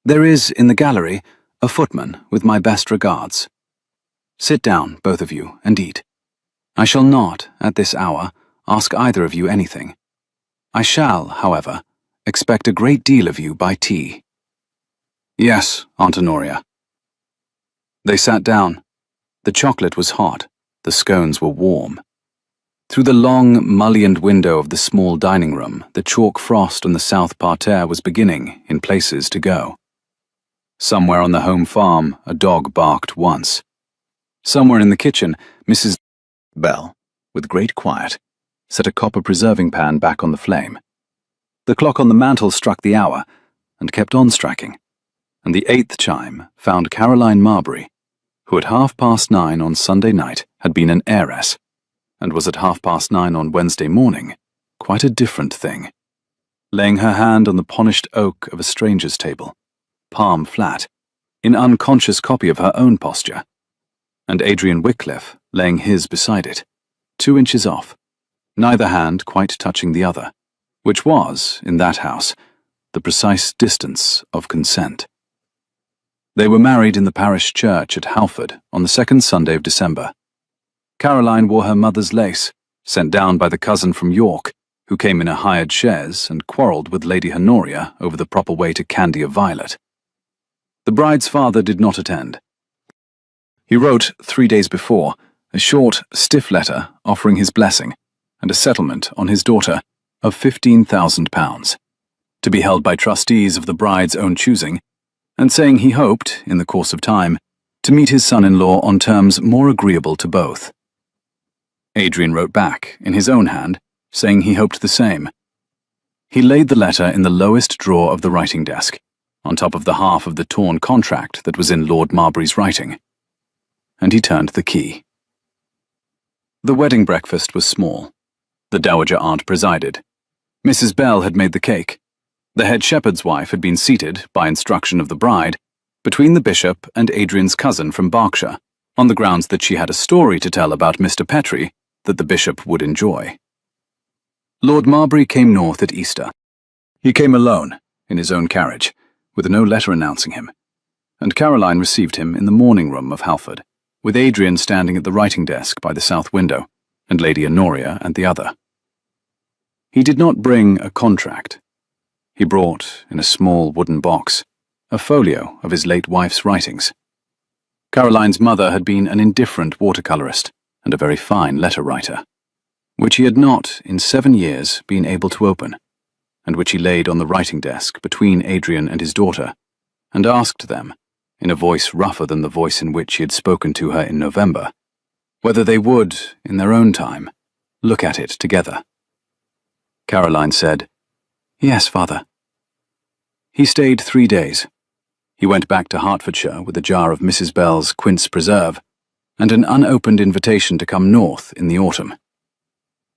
There is, in the gallery, a footman with my best regards. Sit down, both of you, and eat. I shall not, at this hour, ask either of you anything. I shall, however, expect a great deal of you by tea." "Yes, Aunt Honoria." They sat down. The chocolate was hot, the scones were warm. Through the long, mullioned window of the small dining room, the chalk frost on the south parterre was beginning, in places, to go. Somewhere on the home farm, a dog barked once. Somewhere in the kitchen, Mrs. Bell, with great quiet, set a copper preserving pan back on the flame. The clock on the mantel struck the hour, and kept on striking, and the 8th chime found Caroline Marbury, who at 9:30 on Sunday night had been an heiress, and was at 9:30 on Wednesday morning quite a different thing, laying her hand on the polished oak of a stranger's table, palm flat, in unconscious copy of her own posture, and Adrian Wycliffe laying his beside it, 2 inches off, neither hand quite touching the other, which was, in that house, the precise distance of consent. They were married in the parish church at Halford on the 2nd Sunday of December. Caroline wore her mother's lace, sent down by the cousin from York, who came in a hired chaise and quarrelled with Lady Honoria over the proper way to candy a violet. The bride's father did not attend. He wrote 3 days before a short, stiff letter offering his blessing and a settlement on his daughter of £15,000, to be held by trustees of the bride's own choosing, and saying he hoped, in the course of time, to meet his son-in-law on terms more agreeable to both. Adrian wrote back, in his own hand, saying he hoped the same. He laid the letter in the lowest drawer of the writing desk, on top of the half of the torn contract that was in Lord Marbury's writing, and he turned the key. The wedding breakfast was small. The dowager aunt presided. Mrs. Bell had made the cake. The head shepherd's wife had been seated, by instruction of the bride, between the bishop and Adrian's cousin from Berkshire, on the grounds that she had a story to tell about Mr. Petrie that the bishop would enjoy. Lord Marbury came north at Easter. He came alone, in his own carriage, with no letter announcing him, and Caroline received him in the morning room of Halford, with Adrian standing at the writing desk by the south window, and Lady Honoria at the other. He did not bring a contract. He brought, in a small wooden box, a folio of his late wife's writings. Caroline's mother had been an indifferent watercolourist and a very fine letter-writer, which he had not, in 7 years, been able to open, and which he laid on the writing desk between Adrian and his daughter, and asked them, in a voice rougher than the voice in which he had spoken to her in November, whether they would, in their own time, look at it together. Caroline said, "Yes, Father." He stayed 3 days. He went back to Hertfordshire with a jar of Mrs. Bell's quince preserve and an unopened invitation to come north in the autumn.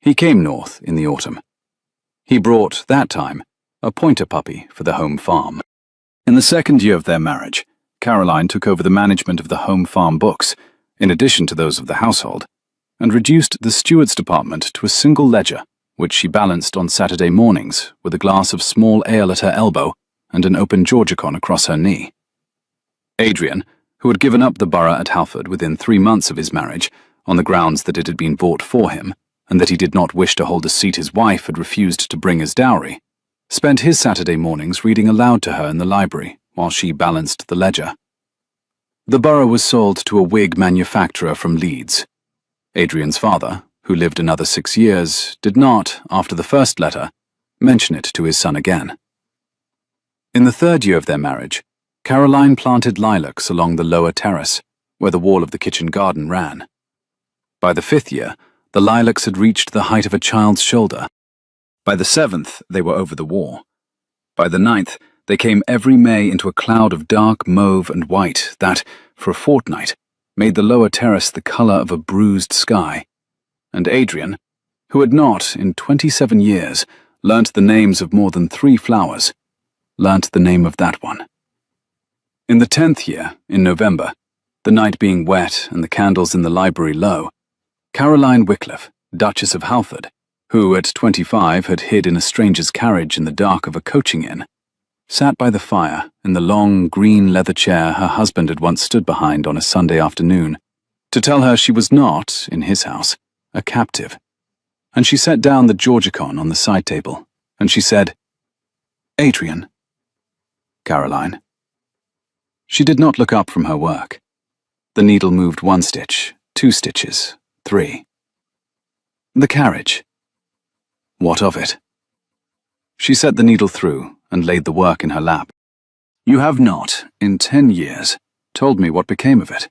He came north in the autumn. He brought, that time, a pointer puppy for the home farm. In the second year of their marriage, Caroline took over the management of the home farm books, in addition to those of the household, and reduced the steward's department to a single ledger, which she balanced on Saturday mornings with a glass of small ale at her elbow and an open Georgicon across her knee. Adrian, who had given up the borough at Halford within 3 months of his marriage, on the grounds that it had been bought for him, and that he did not wish to hold a seat his wife had refused to bring as dowry, spent his Saturday mornings reading aloud to her in the library while she balanced the ledger. The borough was sold to a wig manufacturer from Leeds. Adrian's father, who lived another 6 years, did not, after the first letter, mention it to his son again. In the third year of their marriage, Caroline planted lilacs along the lower terrace, where the wall of the kitchen garden ran. By the 5th year, the lilacs had reached the height of a child's shoulder. By the 7th, they were over the wall. By the 9th, they came every May into a cloud of dark mauve and white that, for a fortnight, made the lower terrace the colour of a bruised sky. And Adrian, who had not, in 27 years, learnt the names of more than 3 flowers, learnt the name of that one. In the 10th year, in November, the night being wet and the candles in the library low, Caroline Wycliffe, Duchess of Halford, who at 25 had hid in a stranger's carriage in the dark of a coaching inn, sat by the fire in the long green leather chair her husband had once stood behind on a Sunday afternoon, to tell her she was not, in his house, a captive. And she set down the Georgicon on the side table, and she said, "Adrian." "Caroline." She did not look up from her work. The needle moved 1 stitch, 2 stitches, 3. "The carriage." "What of it?" She set the needle through and laid the work in her lap. "You have not, in 10 years, told me what became of it."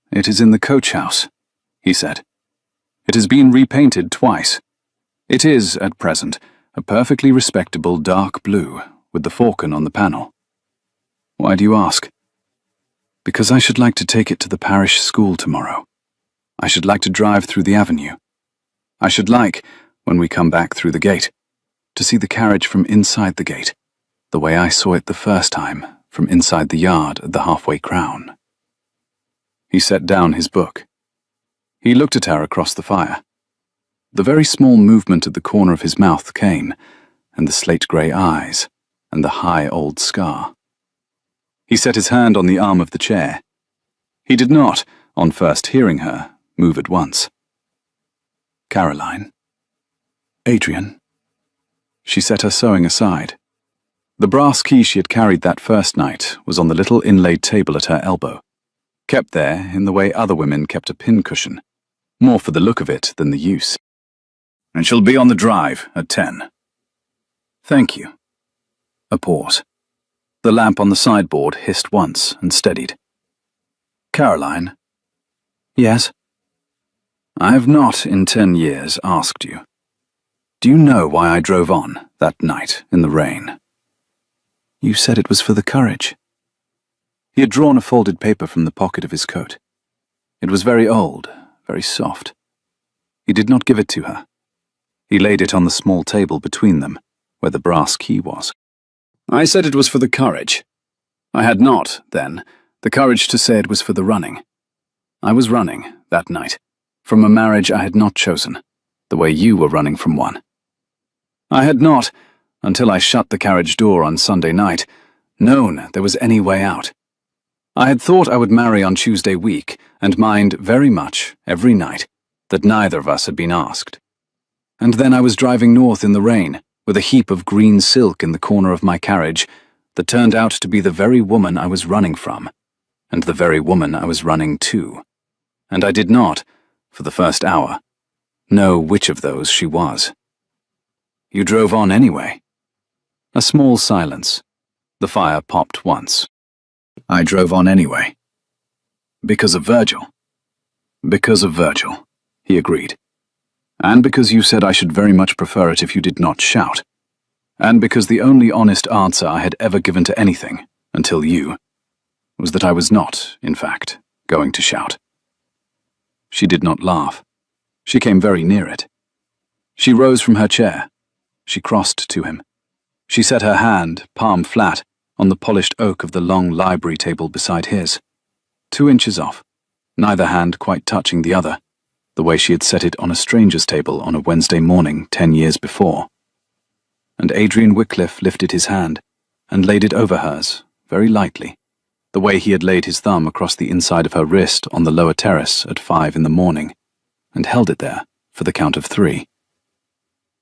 "It is in the coach house," he said. "It has been repainted twice. It is, at present, a perfectly respectable dark blue, with the falcon on the panel." "Why do you ask?" "Because I should like to take it to the parish school tomorrow. I should like to drive through the avenue. I should like, when we come back through the gate, to see the carriage from inside the gate, the way I saw it the first time, from inside the yard at the halfway crown." He set down his book. He looked at her across the fire. The very small movement at the corner of his mouth came, and the slate-grey eyes, and the high old scar. He set his hand on the arm of the chair. He did not, on first hearing her, move at once. "Caroline." "Adrian." She set her sewing aside. The brass key she had carried that first night was on the little inlaid table at her elbow, kept there in the way other women kept a pincushion, more for the look of it than the use. "And she'll be on the drive at 10. "Thank you." A pause. The lamp on the sideboard hissed once and steadied. "Caroline." "Yes?" "I have not in 10 years asked you. Do you know why I drove on that night in the rain?" "You said it was for the Courage." He had drawn a folded paper from the pocket of his coat. It was very old, very soft. He did not give it to her. He laid it on the small table between them, where the brass key was. "I said it was for the Courage. I had not, then, the courage to say it was for the running. I was running, that night, from a marriage I had not chosen, the way you were running from one. I had not, until I shut the carriage door on Sunday night, known there was any way out. I had thought I would marry on Tuesday week, and mind very much, every night, that neither of us had been asked. And then I was driving north in the rain, with a heap of green silk in the corner of my carriage, that turned out to be the very woman I was running from, and the very woman I was running to. And I did not, for the first hour, know which of those she was." "You drove on anyway." A small silence. The fire popped once. I drove on anyway. Because of Virgil. Because of Virgil, he agreed. And because you said I should very much prefer it if you did not shout. And because the only honest answer I had ever given to anything, until you, was that I was not, in fact, going to shout. She did not laugh. She came very near it. She rose from her chair. She crossed to him. She set her hand, palm flat, on the polished oak of the long library table beside his, 2 inches off, neither hand quite touching the other, the way she had set it on a stranger's table on a Wednesday morning 10 years before. And Adrian Wycliffe lifted his hand and laid it over hers, very lightly, the way he had laid his thumb across the inside of her wrist on the lower terrace at 5 in the morning, and held it there for the count of 3.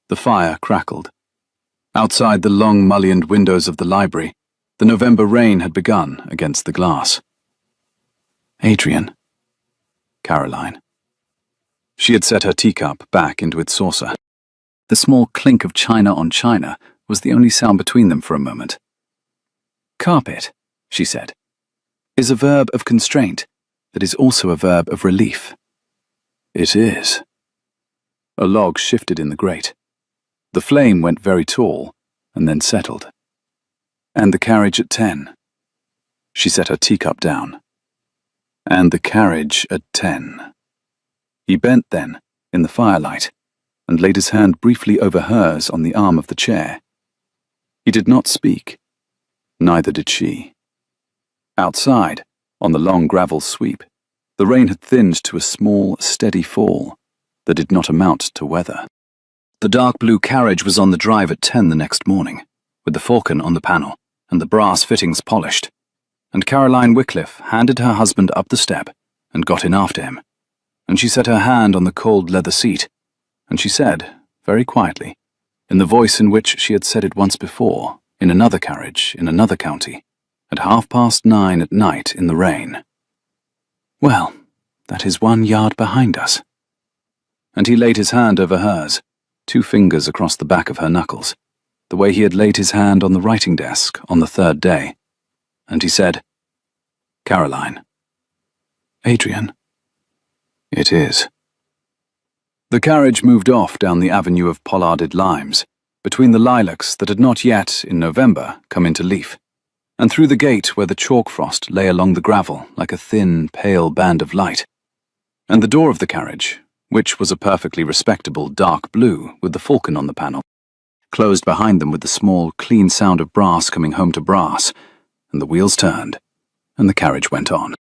The fire crackled. Outside the long mullioned windows of the library, the November rain had begun against the glass. Adrian. Caroline. She had set her teacup back into its saucer. The small clink of china on china was the only sound between them for a moment. Carpet, she said, is a verb of constraint that is also a verb of relief. It is. A log shifted in the grate. The flame went very tall and then settled. And the carriage at 10. She set her teacup down. And the carriage at 10. He bent then, in the firelight, and laid his hand briefly over hers on the arm of the chair. He did not speak. Neither did she. Outside, on the long gravel sweep, the rain had thinned to a small, steady fall that did not amount to weather. The dark blue carriage was on the drive at 10 the next morning, with the falcon on the panel and the brass fittings polished, and Caroline Wycliffe handed her husband up the step and got in after him, and she set her hand on the cold leather seat, and she said, very quietly, in the voice in which she had said it once before, in another carriage in another county, at 9:30 at night in the rain, "Well, that is 1 yard behind us." And he laid his hand over hers, 2 fingers across the back of her knuckles, the way he had laid his hand on the writing desk on the 3rd day, and he said, "Caroline." "Adrian." "It is." The carriage moved off down the avenue of pollarded limes, between the lilacs that had not yet, in November, come into leaf, and through the gate where the chalk frost lay along the gravel like a thin, pale band of light, and the door of the carriage, which was a perfectly respectable dark blue with the falcon on the panel, closed behind them with the small, clean sound of brass coming home to brass, and the wheels turned, and the carriage went on.